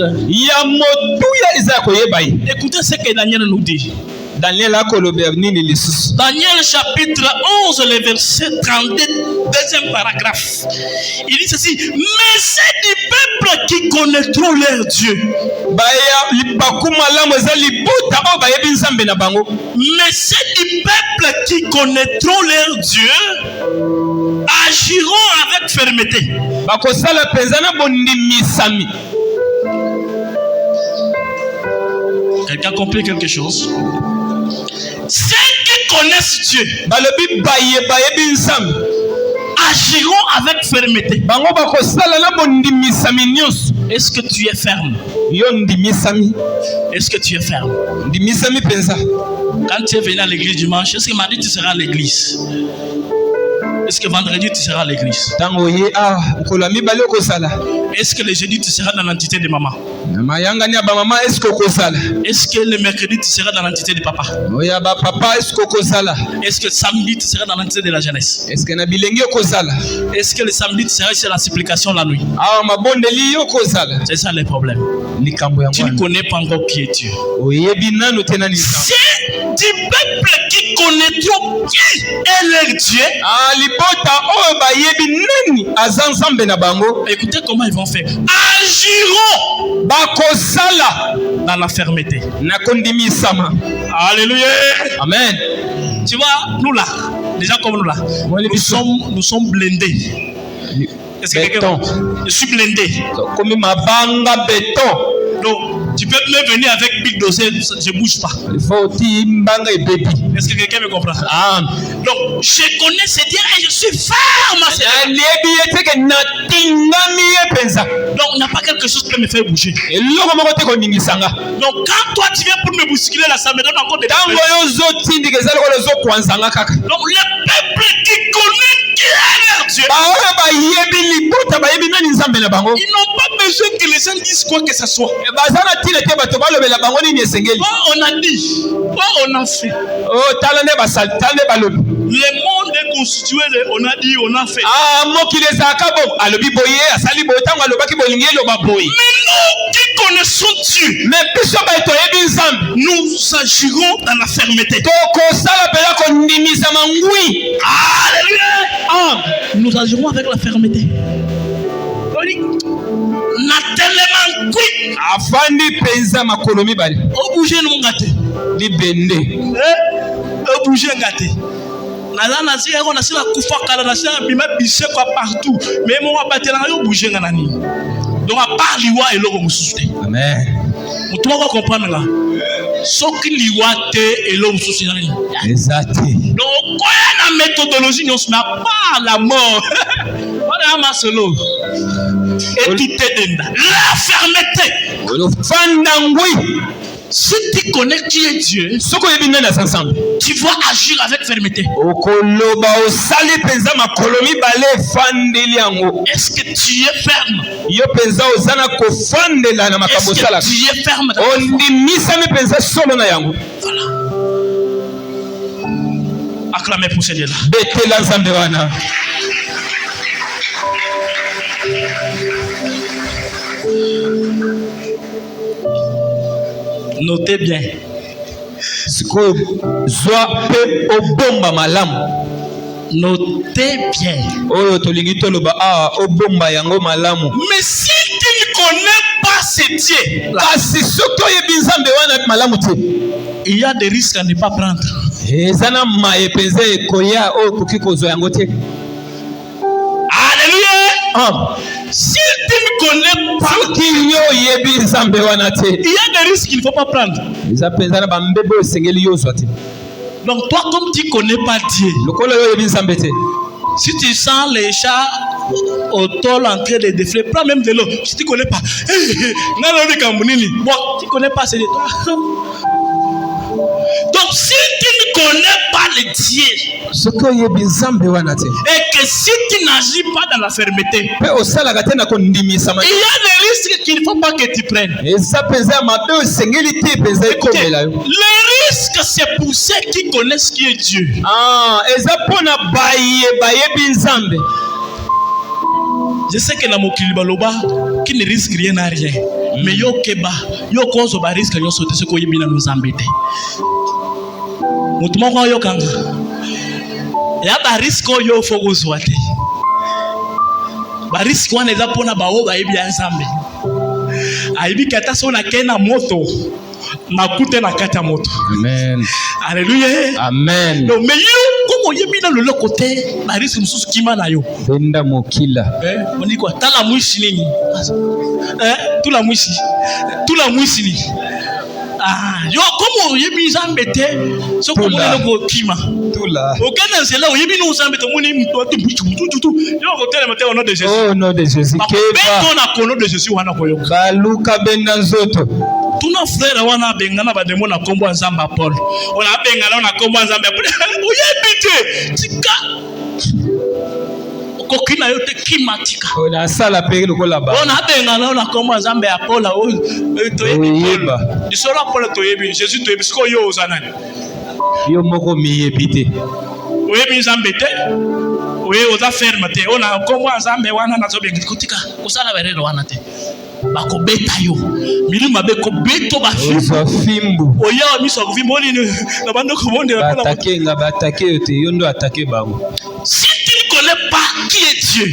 Écoutez ce que Daniel nous dit. Daniel chapitre 11, le verset 32, deuxième paragraphe. Il dit ceci: mais c'est du peuple qui connaîtront leur Dieu. Mais c'est du peuple qui connaîtront leur Dieu, agiront avec fermeté. Quelqu'un a compris quelque chose? Ceux qui connaissent Dieu agiront avec fermeté. Est-ce que tu es ferme? Est-ce que tu es ferme? Quand tu es venu à l'église dimanche, est-ce que mardi tu seras à l'église? Est-ce que vendredi tu seras à l'église? Est-ce que le jeudi tu seras dans l'entité de maman? Est-ce que le mercredi tu seras dans l'entité de papa? Est-ce que samedi tu seras dans l'entité de la jeunesse? Est-ce que le samedi tu seras sur la supplication la nuit? C'est ça le problème. Tu ne connais pas encore qui est Dieu. C'est du peuple qui connaîtront qui est leur Dieu. Écoutez comment ils vont faire. Agiront dans la fermeté. Alléluia. Amen. Tu vois, nous là, des gens comme nous là, nous sommes blindés. Est-ce que quelqu'un... Je suis blindé. Donc, tu peux même venir avec big dossier, je ne bouge pas. Est-ce que quelqu'un me comprend? Donc, je connais ce Dieu et je suis ferme à ce Dieu. Donc, il n'y a pas quelque chose qui peut me faire bouger. Donc, quand toi tu viens pour me bousculer là, ça me donne encore des problèmes. Donc, le peuple qui connaît qui est leur Dieu, ils n'ont pas besoin que les gens disent quoi que ce soit. On a dit, on a fait. Le monde est constitué, on a dit, on a fait. Mais nous qui connaissons Dieu, nous agirons dans la fermeté. Alléluia. Nous agirons avec la fermeté. Natelema kui afandi penza makolomi bali obuje ngate libende obuje ngate nalana zi eko nasila kufa kala nasila bima bise kwa partout mais mo abatela yo bouger ngana ni donc a part liwa eloko mususu te. Amen. Mutu ko comprendre nga soki liwa te eloko mususu ngana ni exact. Donc quoi na méthodologie nyos na pas la mort on a ma solo. Et tu t'aides. La fermeté. Si tu connais qui est Dieu, tu vas agir avec fermeté. Est-ce que tu es ferme? Est-ce que tu es ferme? Voilà. Acclamez pour ce Dieu-là. Notez bien. Notez bien. Mais si tu ne connais pas ce Dieu, kasi soki oyebi nzambe wana malamu te, il y a des risques à ne pas prendre. eza na maye mpenza ekoya oyo okoki kozwa yango te. Alléluia. Si tu ne connais pas, soki yo oyebi nzambe wana te, il y a des risques qu'il ne faut pas prendre. eza mpenza na bambebe oyo esengeli yo ozwa te. Donc toi, comme tu ne connais pas Dieu, lokola yo oyebi nzambe te, si tu sens les chats au tol en train de défler, prends même de l'eau. Si tu ne connais pas, bon, tu ne connais pas, c'est de toi. Donc si tu ne connais pas le Dieu, et que si tu n'agis pas dans la fermeté, il y a des risques qu'il ne faut pas que tu prennes. Écoutez, le risque, c'est pour ceux qui connaissent qui est Dieu. Je sais que dans mon Kilibaloba, qui ne risque rien à rien. Mais yo keba, yo konzo ba risque yo sauter ce ko yebina nous embêter. Mutu moko yo kanga. Ya ba risque yo foko zwate. Ba risque wana eza pona ba o ba yebi ensemble. Aibi kata so na kena moto. Makute na kata moto. Amen. Alléluia. Amen. Non mais yo comme yebina le côté, ba risque mususu kima na yo. Benda mokila. On dit quoi? Tala mwishi nini? Tout la mouissi. Ah, yo, comment you be zambete? So, comment on a kima? Aucun c'est là où you be nous zambete. Mon nom, yo, hôtel, matin, au nom de Jésus. Oh, nom de Jésus. On a connu de Jésus, on a connu. Baluka bendanzoto. Tous nos frères, on a bengana, ba demon a combo ensemble à Paul. On a bengana, on a combo ensemble à Paul. Où y est tika? Kokina yote kimatika. On sala pere lokola ba. On a bengana on a comment Nzambe ya Paul o toyebi. Disora Paul toyebi Jésus toyebi siko yo ozanani. Yo moko miyebi te. Oyebi Nzambe te. Oye oza ferme te. On a comment Nzambe wana na zobengi kotika. Kosala berero wana te. Bakobeta yo. Milima beko beto ba fimbu. Oya wa miso kuvimbo ni na bando komonde na batake yo te yo ndo atake bango. Si tu ne connais pas qui est Dieu,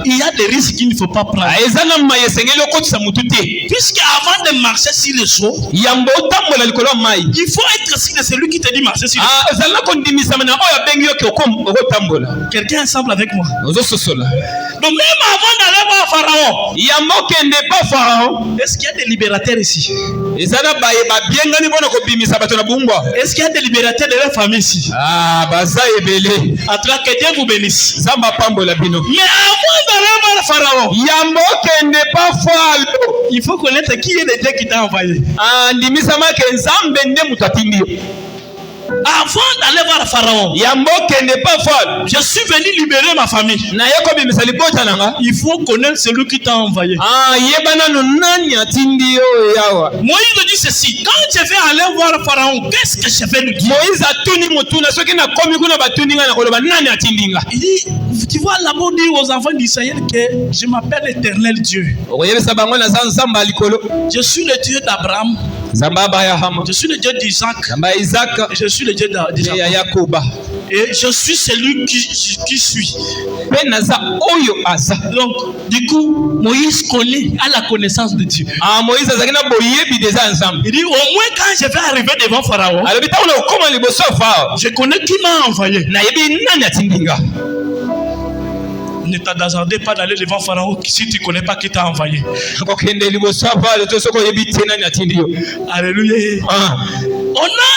il y a des risques qu'il ne faut pas prendre. Puisque avant de marcher sur les eaux, il faut être sûr de celui qui te dit marcher sur les eaux. Quelqu'un ensemble avec moi. Donc même avant d'aller voir Pharaon, est-ce qu'il y a des libérateurs ici? Est-ce qu'il y a des libérateurs de la famille ici? En tout cas, que Dieu vous bénisse. Mais avant d'aller voir Pharaon, il faut connaître qui est le Dieu qui t'a envoyé. Avant d'aller voir Pharaon, je suis venu libérer ma famille. Il faut connaître celui qui t'a envoyé. Moïse dit ceci: quand je vais aller voir Pharaon, qu'est-ce que je vais lui dire? Il dit, tu vois là-bas dire aux enfants d'Israël que je m'appelle l'Éternel Dieu. Je suis le Dieu d'Abraham. Je suis le Dieu d'Isaac. Je suis le Dieu de Jacob. Et je suis celui qui suis. Donc, du coup, Moïse connaît à la connaissance de Dieu. Il dit, au moins quand je vais arriver devant Pharaon, je connais qui m'a envoyé. Ne t'hasardez pas d'aller devant Pharaon si tu ne connais pas qui t'a envoyé. Alléluia. On a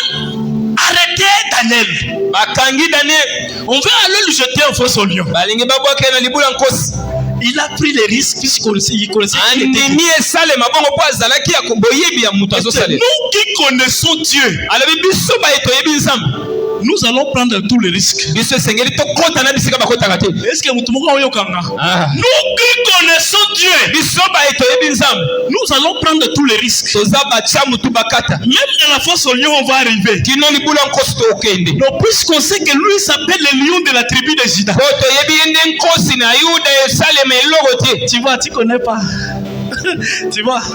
arrêté Daniel. On veut aller le jeter en fosse au lion. Il a pris les risques puisqu'il connaissait qui était Dieu. Nous qui connaissons Dieu, nous allons prendre tous les risques. Est-ce que nous qui connaissons Dieu, nous allons prendre tous les risques. Même dans la fosse au lion, on va arriver. Donc, puisqu'on sait que lui s'appelle le lion de la tribu de Juda. Tu vois, tu connais pas. Tu vois? Donc,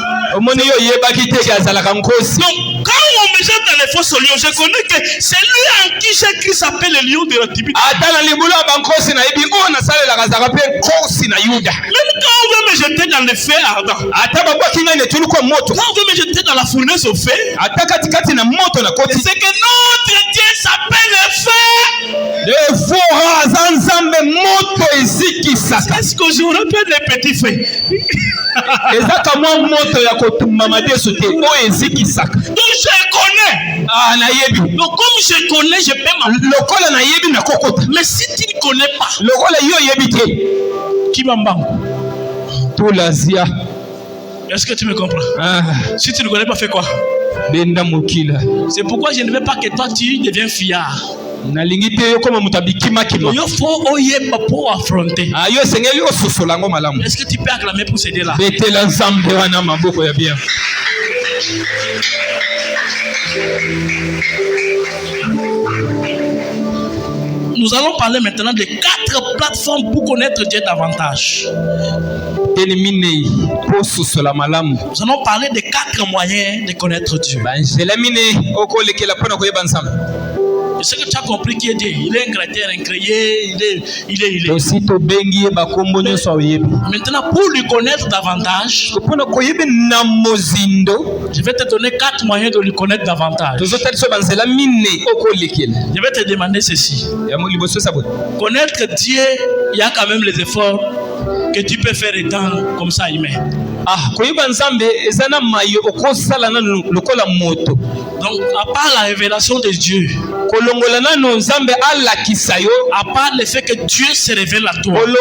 quand on me jette dans les fosses lions, je connais que c'est lui en qui Jésus s'appelle le lion de l'Antiquité. Même quand on veut me jeter dans le feu ardent, quand on veut me jeter dans la fournaise au feu, c'est que notre Dieu s'appelle le feu. Est-ce qu'aujourd'hui peut être les petits feux? Donc je connais. Donc comme je connais, je peux m'appeler. Mais si tu ne connais pas, qui m'embête? Tout l'Asia. Est-ce que tu me comprends? Si tu ne connais pas, fais quoi? C'est pourquoi je ne veux pas que toi tu deviens fiard. Il faut pour affronter. Est-ce que tu peux acclamer pour s'aider là? Nous allons parler maintenant de 4 plateformes pour connaître Dieu davantage. Nous allons parler de 4 moyens de connaître Dieu. C'est que tu as compris qui est Dieu. Il est un chrétien, un créé, il est. Maintenant, pour lui connaître davantage, je vais te donner 4 moyens de lui connaître davantage. Je vais te demander ceci. Connaître Dieu, il y a quand même les efforts que tu peux faire étant comme ça humain. Donc, à part la révélation de Dieu, à part le fait que Dieu se révèle à toi, il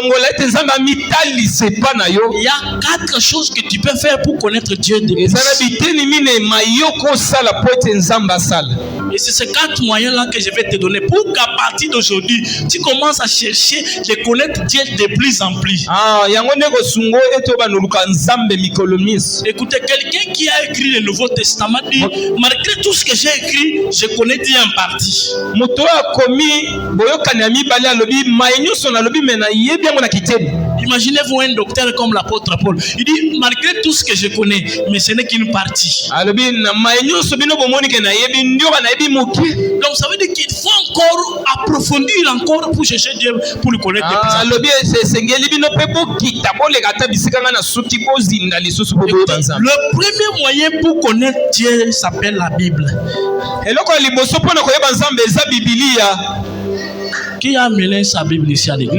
y a 4 choses que tu peux faire pour connaître Dieu de plus. Et c'est ces 4 moyens-là que je vais te donner pour qu'à partir d'aujourd'hui, tu commences à chercher de connaître Dieu de plus en plus. Écoutez, quelqu'un qui a écrit le Nouveau Testament dit, malgré tout ce que j'ai écrit, je connais Dieu en partie. Imaginez-vous un docteur comme l'apôtre Paul. Il dit, malgré tout ce que je connais, mais ce n'est qu'une partie. Donc ça veut dire qu'il faut encore approfondir encore pour chercher Dieu, pour le connaître. Le premier moyen pour connaître Dieu s'appelle la Bible. Qui a mêlé sa Bible ici à l'église?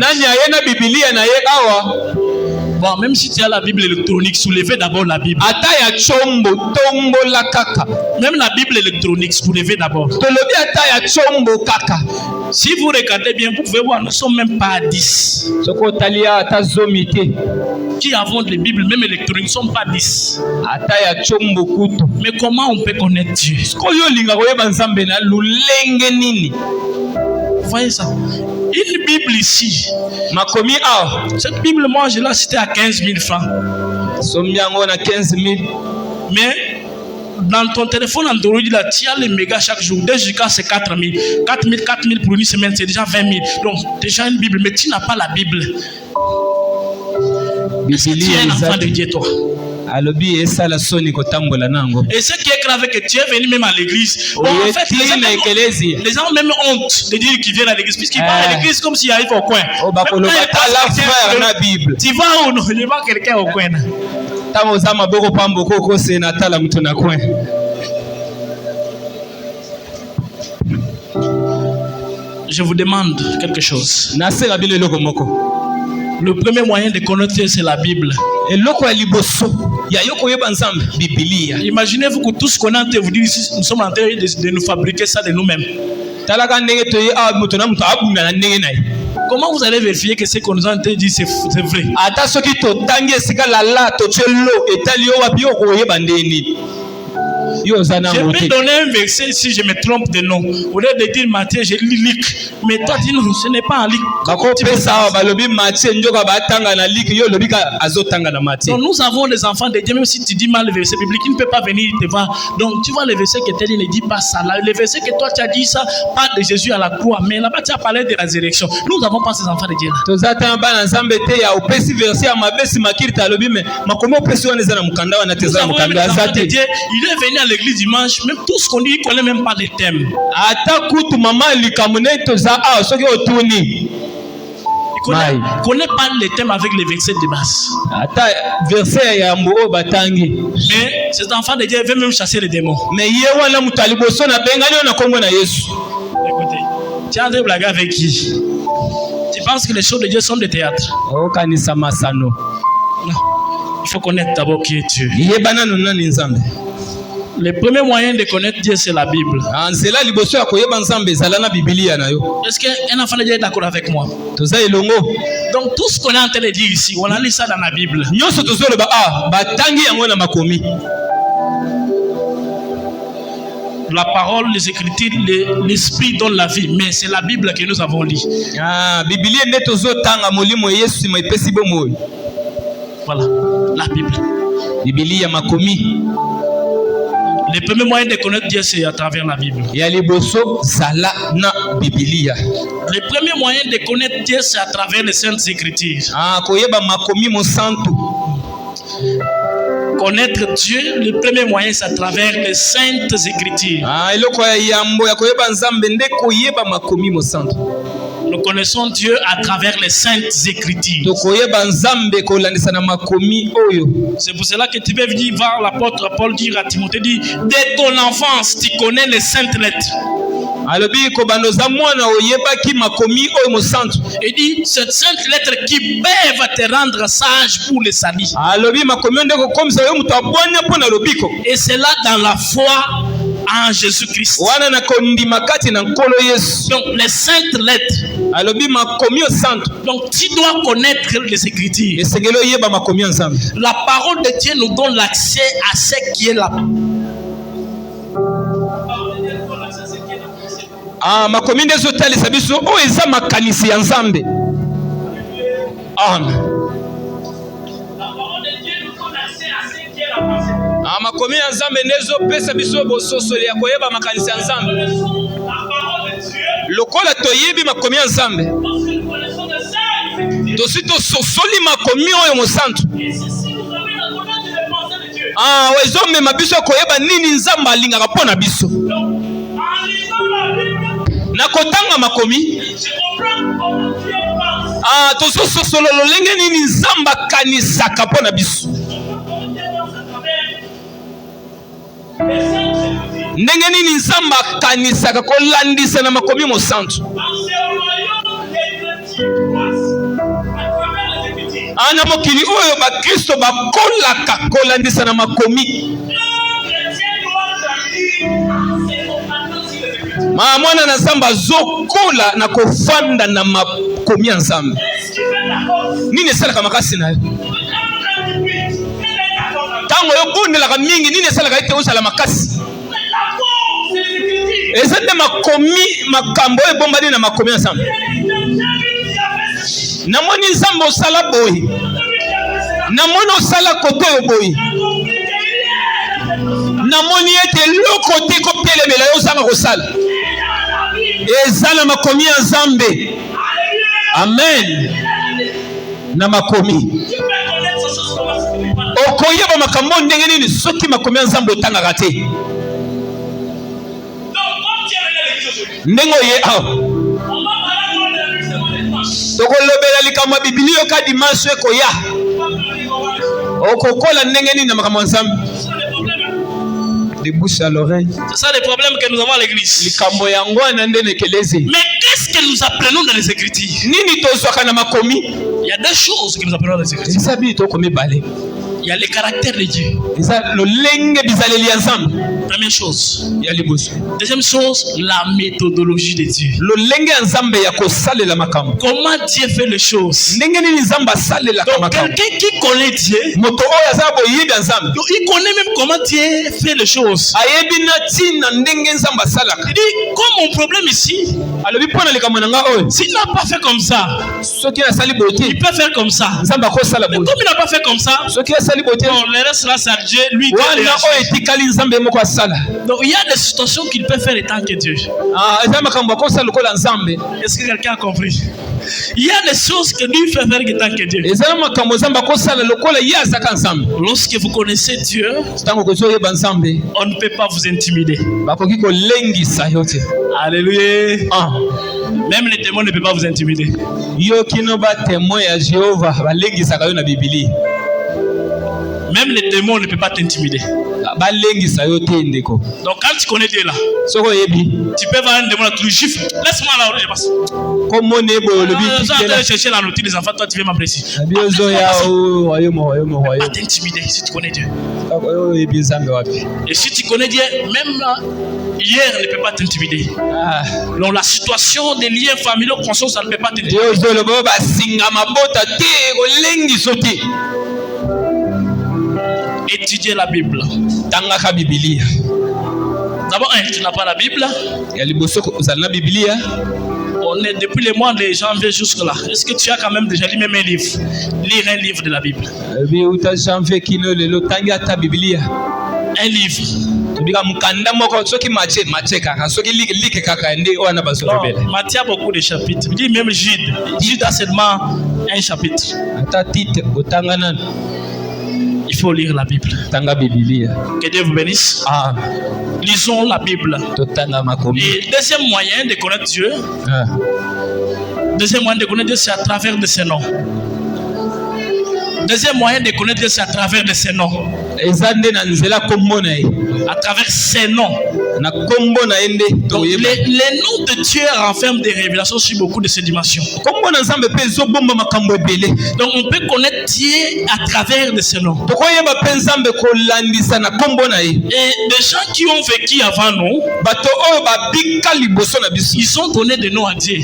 Bon, même si tu as la Bible électronique, soulevez d'abord la Bible. Même la Bible électronique, soulevez d'abord. Si vous regardez bien, vous pouvez voir, nous ne sommes même pas à 10. Qui avons les Bibles, même électroniques, ne sont pas 10. Mais comment on peut connaître Dieu? Vous voyez ça? Une Bible ici. Cette Bible, moi, je l'ai achetée à 15 000 francs. Mais dans ton téléphone Android, là, tu as les mégas chaque jour. 2 gigas, c'est 4 000. 4 000 pour une semaine, c'est déjà 20 000. Donc, déjà une Bible, mais tu n'as pas la Bible. Est-ce que tu es un enfant de Dieu, toi? Et ce qui est grave, que tu es venu même à l'église. Bon, en fait, les gens ont même honte de dire qu'ils viennent à l'église, puisqu'ils partent à l'église comme s'ils arrivent au coin. Tu vas où? Non, il va quelqu'un au coin. Je vous demande quelque chose. Le premier moyen de connaître c'est la Bible. Imaginez-vous que tout ce qu'on a en train de vous dire ici, nous sommes en train de nous fabriquer ça de nous-mêmes. Comment vous allez vérifier que ce qu'on nous a en train de dire c'est vrai? Je peux donner un verset si je me trompe de nom. Au lieu de dire Matthieu, j'ai lu Luc. Mais toi, dis non, ce n'est pas en Luc. Donc nous avons les enfants de Dieu, même si tu dis mal le verset biblique, il ne peut pas venir te voir. Donc tu vois le verset que tu as dit, ne dis pas ça. Là, le verset que toi tu as dit, ça parle de Jésus à la croix. Mais là-bas, tu as parlé de la résurrection. Nous n'avons pas ces enfants de Dieu là. Les enfants de Dieu, il est venu à l'église dimanche, même tout ce qu'on dit, il ne connaît même pas les thèmes. Il ne connaît pas les thèmes avec les versets de base. Mais ces enfants de Dieu veulent même chasser les démons. Écoutez, tu as des blagues avec qui? Tu penses que les choses de Dieu sont des théâtres? Non. Il faut connaître d'abord qui est Dieu. Le premier moyen de connaître Dieu, c'est la Bible. Est-ce qu'un enfant de Dieu est d'accord avec moi? Donc tout ce qu'on est en train de dire ici, on a lu ça dans la Bible. La parole, les Écritures, l'Esprit donne la vie, mais c'est la Bible que nous avons lue. Voilà, la Bible. Le premier moyen de connaître Dieu, c'est à travers la Bible. Le premier moyen de connaître Dieu, c'est à travers les Saintes Écritures. Connaître Dieu, le premier moyen, c'est à travers les Saintes Écritures. Nous connaissons Dieu à travers les Saintes Écritures. C'est pour cela que tu peux venir voir l'apôtre Paul dire à Timothée, dit, dès ton enfance, tu connais les Saintes Lettres. Et dit, cette sainte lettre qui peuvent te rendre sage pour le salut. Et c'est là dans la foi en Jésus-Christ. Donc les saintes lettres. Donc tu dois connaître les Écritures. La parole de Dieu nous donne l'accès à ce qui est là. Makomi ndezo talisa biso o eza makanisi ya Nzambe. Amen. Makomi ya Nzambe ndezo pesa biso bososoli ya koyeba makanisi ya Nzambe. Lokola toyebi makomi ya Nzambe. Tosito sosoli makomi oyo mosantu. Wezome mabiso koyeba nini Nzambe alingaka pona biso. Nakotanga makomi tososolo lolenge nini Nzambe kanisaka pona biso ndenge nini Nzambe kanisaka kolandisa na makomi mosantu ana mokili oyo ba Kristo bakolaka kolandisa na makomi. Mwana na Nzambe azokola na kofanda na makomi ya Nzambe. Nini esalaka makasi na yo? Tango yo bundelaka mingi nini esalaka ete osala makasi? Eza nde makomi makambo ebombani na makomi ya Nzambe. Namoni Nzambe osala boyi. Namoni osala kote yo boyi. Namoni ete lokote kopelemela yo osala kosala. Ezala makomi ya Nzambe. Amen. Na makomi. Okoyeba makambo ndenge nini soki makomi ya Nzambe otangaka te. Ndenge oye tokolobela likambo Biblia yo ka dimanche ekoya. Okokola ndenge nini na makambo ya Nzambe. Des bouches à l'oreille. C'est ça le problème que nous avons à l'église. Mais qu'est-ce que nous apprenons dans les Écritures? Il y a deux choses que nous apprenons dans les Écritures. Il y a le caractère de Dieu. Première chose. ya liboso. Deuxième chose, la méthodologie de Dieu. Lolenge ya nzambe ya kosalela makambo. Comment Dieu fait les choses. Ndenge nini nzambe asalela Donc makambo. quelqu'un qui connaît Dieu, Moto oyo aza boyebi ya nzambe. donc il connaît même comment Dieu fait les choses. Ayebi na tina ndenge nzambe asalaka. Il dit, comme mon problème ici, Alobi pona likambo na nga oyo. s'il n'a pas fait comme ça, Soki asali bote. il peut faire comme ça. Nzambe akosala Mais bote. comme il n'a pas fait comme ça, Soki asali bote. non, le reste là, c'est à Dieu, lui, Dieu Wana oyo etikali nzambe moko asala. Donc il y a des situations qu'il peut faire étant que Dieu. Ah, eza makambo akosala lokola nzambe. Est-ce que quelqu'un a compris? Il y a des choses que lui fait faire étant que Dieu. Eza makambo nzambe akosala lokola ye azaka nzambe. Lorsque vous connaissez Dieu, Tango kozoyeba nzambe. on ne peut pas vous intimider. Bakoki kolengisa yo te. Alléluia. Ah. Même les démons ne peuvent pas vous intimider. Yo kino ba témoin ya Jehova balengisaka yo na Biblia. Même les démons ne peuvent pas t'intimider. Balengisa yo te ndeko. Donc quand tu connais Dieu là, Soko yebi. tu peux voir un démon là, tu le gifles. Laisse-moi là, je passe. Komo nebo le Je suis en train bi. de chercher la notice des enfants, toi tu viens m'apprécier. Biozo ya o wayomo. Pas t'intimider si tu connais Dieu. Yo yebi nzambe wapi. Et si tu connais Dieu, même là, hier ne peut pas t'intimider. Ah. Donc la situation des liens familiaux conçus, ça ne peut pas t'intimider. Yo zo le baba singa mabota te kolengiso te. Étudier la Bible. Tangaka Biblia. D'abord, tu n'as pas la Bible. Ya liboso ozala na Biblia. On est depuis les mois de janvier jusque-là. Est-ce que tu as quand même déjà lu même un livre? Lire un livre de la Bible. Bi uta janvier kino lelo tanga ta Biblia. Un livre. Tobika mukanda moko soki mache kaka soki like kaka nde wana baso Non, bebele. Matthieu a beaucoup de chapitres. Il dit même Jude. Jude a seulement un chapitre. Ata titre otanga nan Il faut lire la Bible. tanga Biblia. Que Dieu vous bénisse. Ah, Lisons la Bible. totanga makomi. Et deuxième moyen de connaître Dieu, Ah. deuxième moyen de connaître Dieu, c'est à travers de ses noms. Deuxième moyen de connaître Dieu, c'est à travers de ses noms. Eza nde na nzela kombo na ye. À travers ses noms. Na kombo na ye nde Donc, toyeba. les noms de Dieu renferment des révélations sur beaucoup de ces dimensions. Kombo na nzambe pe ezobomba makambo ebele. Donc on peut connaître Dieu à travers de ces noms. Tokoyeba pe nzambe kolandisa na kombo na ye. Et des gens qui ont vécu avant nous, Bato oyo babika liboso na biso. ils ont donné des noms à Dieu.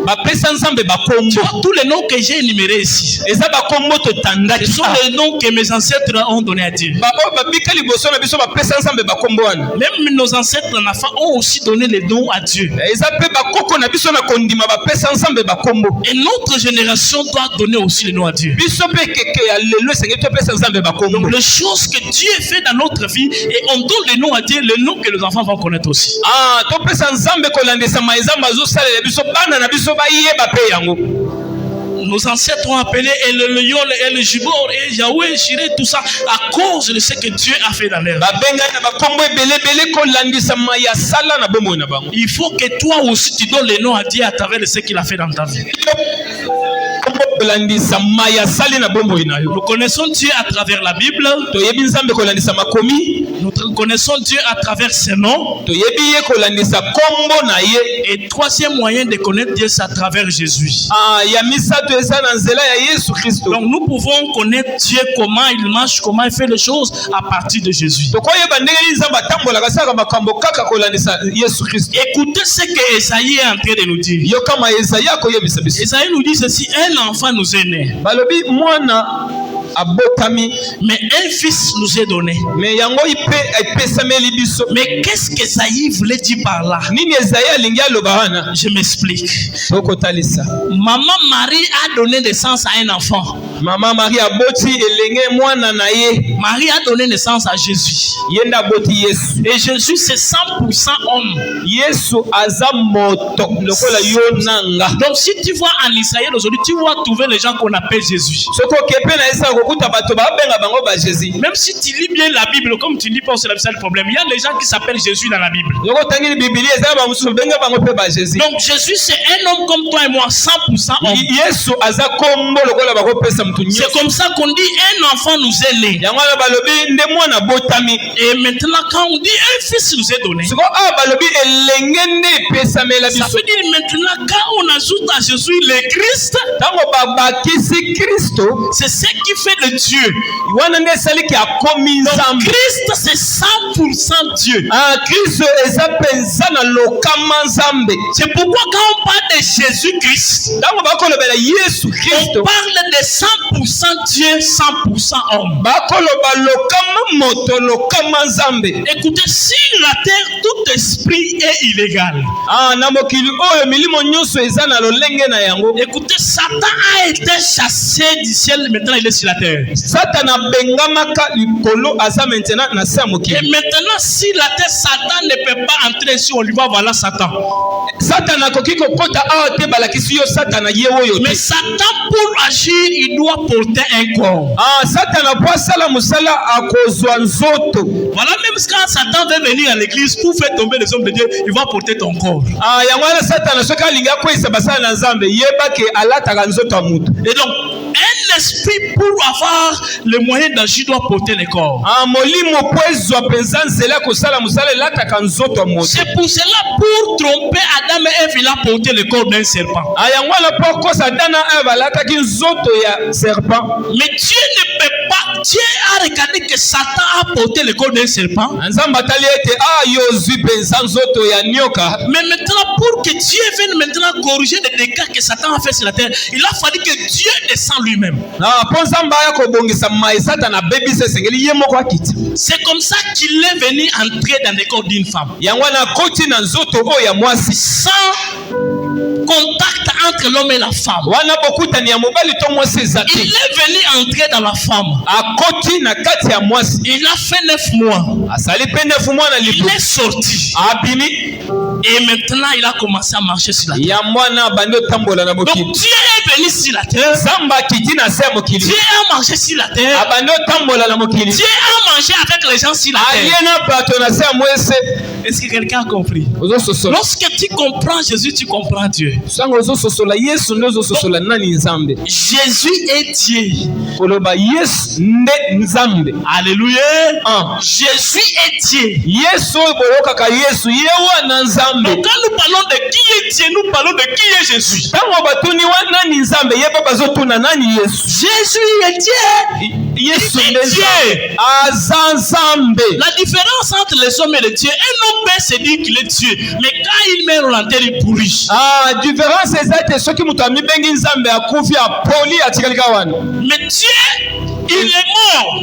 Bapesa nzambe Tu bakombo. vois, tous les noms que j'ai énumérés ici, Eza bakombo totandaki. ce sont les noms que mes ancêtres ont donnés à Dieu. Ba oyo babika liboso na biso bapesa nzambe bakombo wana. Même nos ancêtres en enfants ont aussi donné les noms à Dieu. Eza pe bakoko na biso na kondima bapesa nzambe bakombo. Et notre génération doit donner aussi les noms à Dieu. Biso pe keke ya lelo esengeli topesa nzambe bakombo. Donc les choses que Dieu fait dans notre vie, et on donne les noms à Dieu, les noms que les enfants vont connaître aussi. Ah, topesa nzambe kolandisa maizamba azosalela biso bana na biso bayeba pe yango. Nos ancêtres ont appelé El Lion, El Jibor, et Yahweh, Jireh, tout ça, à cause de ce que Dieu a fait dans leur vie. Babenga na bakombo ebele kolandisa maya sala na bombo na bango. Il faut que toi aussi tu donnes les noms à Dieu à travers de ce qu'il a fait dans ta vie. Kombo kolandisa maya sali na bombo inayo. Nous connaissons Dieu à travers la Bible. Toyebi nzambe kolandisa makomi. Nous connaissons Dieu à travers ses noms. Toyebi ye kolandisa kombo na ye. Et troisième moyen de connaître Dieu, c'est à travers Jésus. Ah, ya misato eza na nzela ya Yesu Kristo. Donc nous pouvons connaître Dieu, comment il marche, comment il fait les choses à partir de Jésus. Tokoyeba ndenge nini nzambe atambolaka saka makambo kaka kolandisa Yesu Kristo. Écoutez ce que Esaïe est en train de nous dire. Yo kama Yesaya koyebisa biso. Esaïe nous dit ceci, un enfant nous est né, Balobi mwana abotami mais un fils nous est donné. me yango ipe epesameli biso. Mais qu'est-ce qu'Esaïe voulait dire par là? Nini Yesaya alingi aloba wana? Je m'explique. Tokotalisa. Maman Marie a donné naissance à un enfant. Mama Marie aboti elenge mwana na ye. Marie a donné naissance à Jésus. Yenda aboti Yesu. Et Jésus, c'est 100% homme. Yesu aza moto lokola yo nanga. Donc si tu vois en Israël aujourd'hui, tu vas trouver les gens qu'on appelle Jésus. Soko kepe na Isa kokuta bato babenga bango ba Jésus. Même si tu lis bien la Bible, comme tu lis pas, c'est le problème. Il y a des gens qui s'appellent Jésus dans la Bible. Yoko tangi Biblia eza ba musu benga bango pe ba Jésus. Donc Jésus, c'est un homme comme toi et moi, 100% homme. Yesu aza kombo lokola bako pesa C'est comme ça qu'on dit un enfant nous est né. Et maintenant quand on dit un fils nous est donné, ça veut dire maintenant quand on ajoute à Jésus le Christ, c'est ce qui fait le Dieu. Donc Christ c'est 100% Dieu. C'est pourquoi quand on parle de Jésus-Christ, on parle de 100% Dieu, 100% homme. Écoutez, sur la terre, tout esprit est illégal. Écoutez, Satan a été chassé du ciel, maintenant il est sur la terre. Et maintenant, si la terre, Satan ne peut pas entrer si on lui voit, voilà Satan. Mais Satan, pour agir, il doit porter un corps. Voilà, même quand Satan veut venir à l'église pour faire tomber les hommes de Dieu, il va porter ton corps. Et donc, un esprit pour avoir le moyen d'agir doit porter le corps. C'est pour cela, pour tromper Adam et Ève, il a porté le corps d'un serpent. Mais Dieu ne peut pas. Dieu a regardé que Satan a porté le corps d'un serpent. Mais maintenant, pour que Dieu vienne maintenant corriger les dégâts que Satan a fait sur la terre, il a fallu que Dieu descende lui-même. C'est comme ça qu'il est venu entrer dans le corps d'une femme. Sans contact entre l'homme et la femme. Il est venu entrer dans la femme. Il a fait 9 mois. Il est sorti. Et maintenant il a commencé à marcher sur la terre. Donc Dieu est venu sur la terre. Dieu a marché sur la terre. Dieu a mangé avec les gens sur la terre. Est-ce que quelqu'un a compris? Lorsque tu comprends Jésus, tu comprends Dieu. Jésus est Dieu. Alléluia. Jésus est Dieu. Donc quand nous parlons de qui est Dieu, nous parlons de qui est Jésus. Jésus est Dieu. Il est Dieu. La différence entre les hommes et les dieux, un homme peut se dire qu'il est Dieu, mais quand il met en terre, il pourrit. Mais Dieu, il est mort.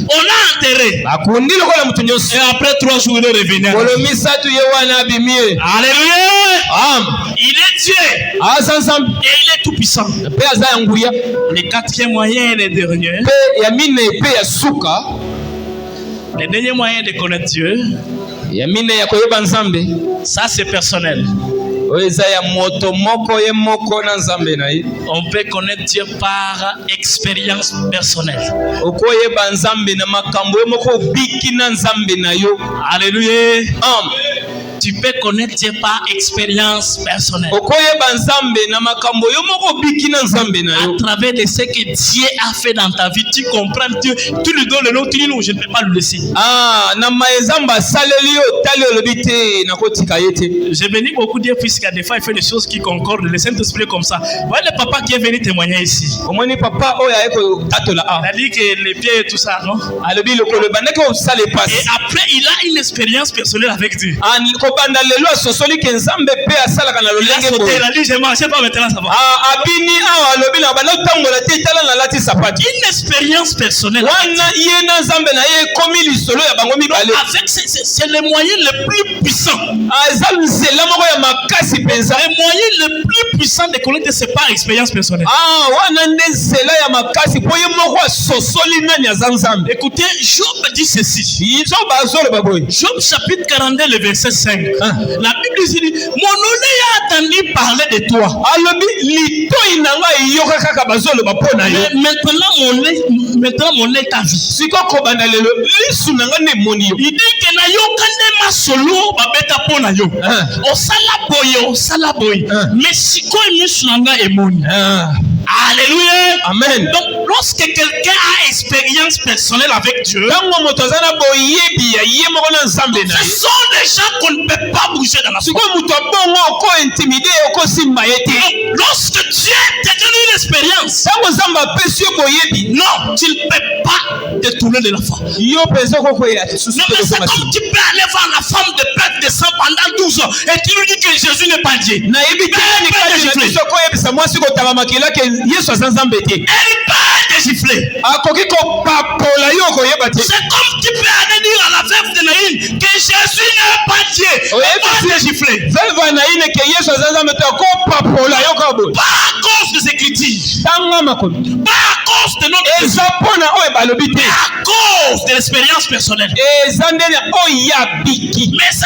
On l'a enterré. Et après 3 jours, il est revenu. Alléluia. Il est Dieu. Et il est tout puissant. Le 4e moyen et le dernier. Le dernier moyen de connaître Dieu, ça c'est personnel. On peut connaître Dieu par expérience personnelle. Alléluia. Tu peux connaître Dieu par expérience personnelle. À travers de ce que Dieu a fait dans ta vie, tu comprends Dieu. Tu lui donnes le nom, tu dis non, je ne peux pas le laisser. J'ai venu beaucoup dire, puisqu'il y a des fois il fait des choses qui concordent. Le Saint-Esprit comme ça. Voilà le papa qui est venu témoigner ici. Il a dit que les pieds et tout ça, non? Et après, il a une expérience personnelle avec Dieu. Il a sauté, il a dit, je ne marchais pas maintenant, ça va. Une expérience personnelle. C'est le moyen le plus puissant. Le moyen le plus puissant de connaître, c'est par expérience personnelle. Écoutez, Job dit ceci. Job chapitre 42, le verset 5. La Bible dit, mon oreille a entendu parler de toi. Mais maintenant maintenant mon état vie. Sikoko banda lelo lisu nanga ne moni yo. Il dit que na yo kande masolo babeta pona yo. Osala boy. Mais siko misu nanga emoni. Alléluia. Amen. Donc lorsque quelqu'un a expérience personnelle avec Dieu, ce sont des gens qu'on ne peut pas bouger dans la foi. Lorsque Dieu t'a donné une expérience, non, tu ne peux pas te tourner de la foi. Non, mais c'est comme tu peux aller voir la femme de peuple de sang pendant 12 ans et tu lui dis que Jésus n'est pas Dieu. Elle peut te gifler. C'est comme tu peux aller dire à la veuve de Naïn que Jésus n'est pas Dieu. Elle peut te gifler. Pas à cause de ses critiques. Pas à cause de notre Jésus. Mais à cause de l'expérience personnelle. Mais c'est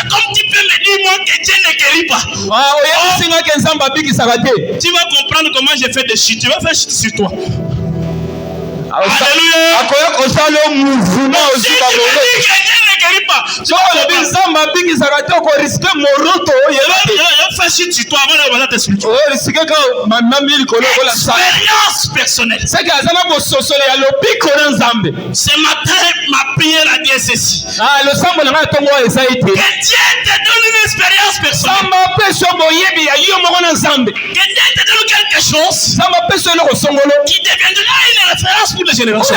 comme tu peux me dire moi que Dieu ne guérit pas. Tu vas comprendre comment j'ai fait des chutes. Tu vas faire chute sur toi. Alléluia. Si tu me dis que Dieu ne guérit pas, tu vas faire chute sur toi avant de t'expliquer. Expérience personnelle. Ce matin, ma prière a dit ceci. Que Dieu te donne une expérience personnelle. Que Dieu te donne quelque chose qui deviendra une référence pour les générations.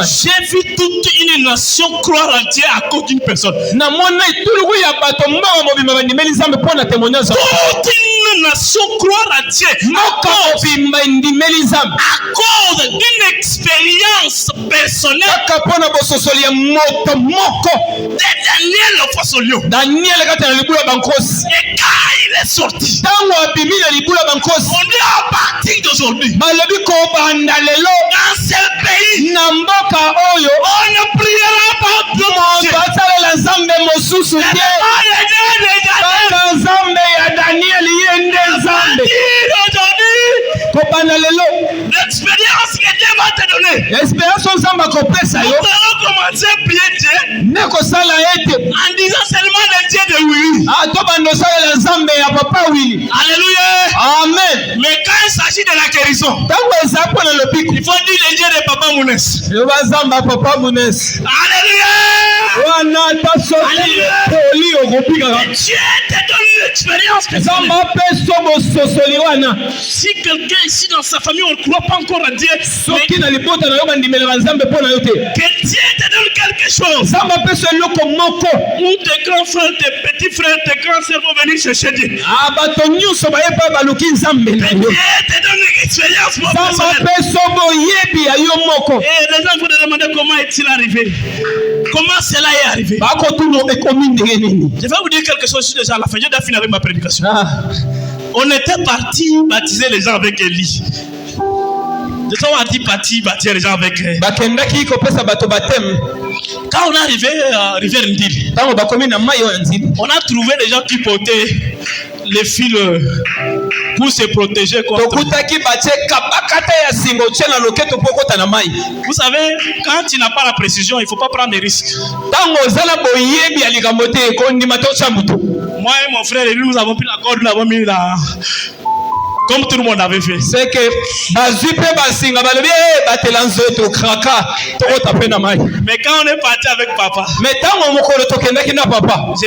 J'ai vu toute une nation croire en Dieu à cause d'une personne. Toute une nation croire en Dieu à cause d'une expérience personnelle de Daniel le poissonnier. Et quand il est sorti, on dit à partir d'aujourd'hui, dans ce pays, on ne priera pas Dieu. L'expérience que Dieu va te donner, nous allons commencer à prier Dieu en disant seulement le Dieu de oui. Alléluia. Amen. Mais quand il s'agit de la guérison, il faut dire le Dieu de Papa Mounès. Alléluia. Dieu te donne une expérience personnelle. Si quelqu'un ici dans sa famille on ne croit pas encore à Dieu, que Dieu te donne quelque chose. Où tes grands frères, tes petits frères, tes grands sœurs vont venir chercher Dieu. Dieu te donne une expérience personnelle. Et les gens vont te demander comment est-il arrivé. Comment cela est arrivé. Je vais vous dire quelque chose déjà à la fin. Je dois finir avec ma prédication. On était parti baptiser les gens avec Élie. Nous sommes partis baptiser les gens avec. Quand on est arrivé à Rivière Ndili, on a trouvé des gens qui portaient les fils pour se protéger contre. Vous savez, quand tu n'as pas la précision, il ne faut pas prendre des risques. Moi et mon frère, nous avons pris la corde, nous avons mis la... Comme tout le monde avait fait. C'est que mais quand on est parti avec papa, je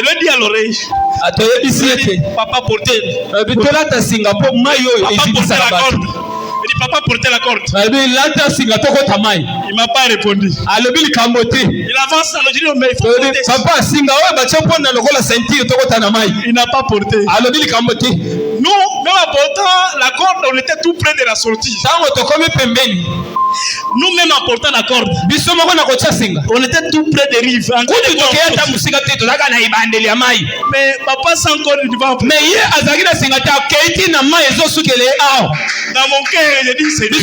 lui ai dit à l'oreille, papa portait la corde. Il dit papa portait la corde. Il m'a pas répondu. Il avance à l'autre, mais il faut porter. Il n'a pas porté. Nous, même en portant la corde, on était tout près de la sortie. Nous, même en portant la corde, on était tout près des rives. Mais papa sans corde, il va. Dans mon cœur, je dis c'est Dieu.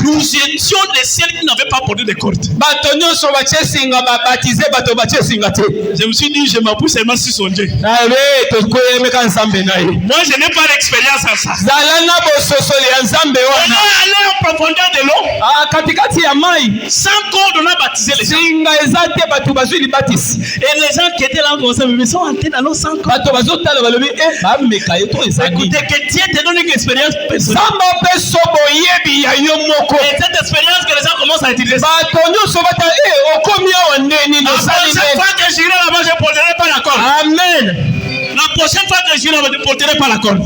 Nous étions les seuls qui n'avaient pas porté de corde. Je me suis dit, je m'appuie seulement sur son Dieu. Moi, je n'ai pas d'expérience à ça. On est allé en profondeur de l'eau. Sans corde, on a baptisé les gens. Et les gens qui étaient là, ils sont entrés dans l'eau sans corde. Écoutez, que Dieu te donne une expérience personnelle. Et cette expérience que les gens commencent à utiliser. La prochaine fois que j'irai là-bas, je ne porterai pas la corde. Amen. La prochaine fois que j'irai là-bas, je ne porterai pas la corde.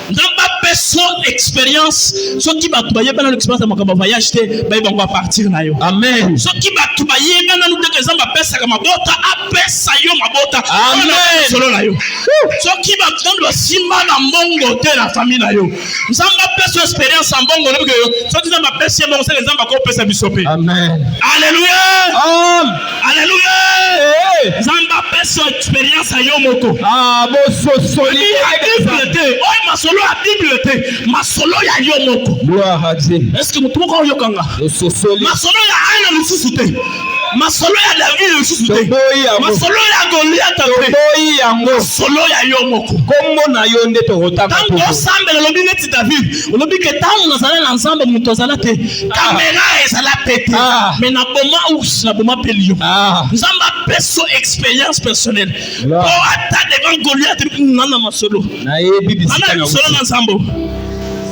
Namba peso expérience so ki ba tubaye bana l'expérience de makamba voyage te ba ba partir na yo. Amen. So ki ba tubaye bana nous te kezamba pesa ka mabota apesa yo mabota. Amen. Solo na yo. So ki ba tando simba na mbongo te la famille na yo. Nzamba peso expérience en mbongo na yo. So ki nzamba pesa mbongo se nzamba ko pesa bisope. Amen. Alléluia. Amen. Alléluia. Nzamba peso expérience ayo moko. Ah bo so soli. Oh ma solo a Bible te masolo ya yo moko. Gloire à Dieu. Est-ce que mutu moko yokanga? Masolo ya ana lususu te. Masolo ya David lususu te. Masolo ya Goliath te. Masolo ya yo moko. Kombo na yo nde to rotaka. Tango ensemble le lobi neti David. Le lobi ke tango na zala ensemble mutu zala te. Caméra ezala pété. Mais na boma ous na boma pelio. Nzamba peso expérience personnelle. Oh ata devant Goliath nana masolo. Na yebi bisika na solo na nzambo.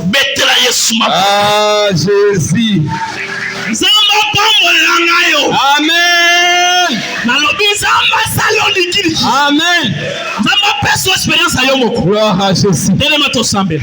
Betela Yesu ma. Ah Jésus. Nzamba pombo langa yo. Amen. Na lobi nzamba salo likili. Amen. Nzamba peso expérience ayo moko. Gloire à Jésus. Dele mato sambe.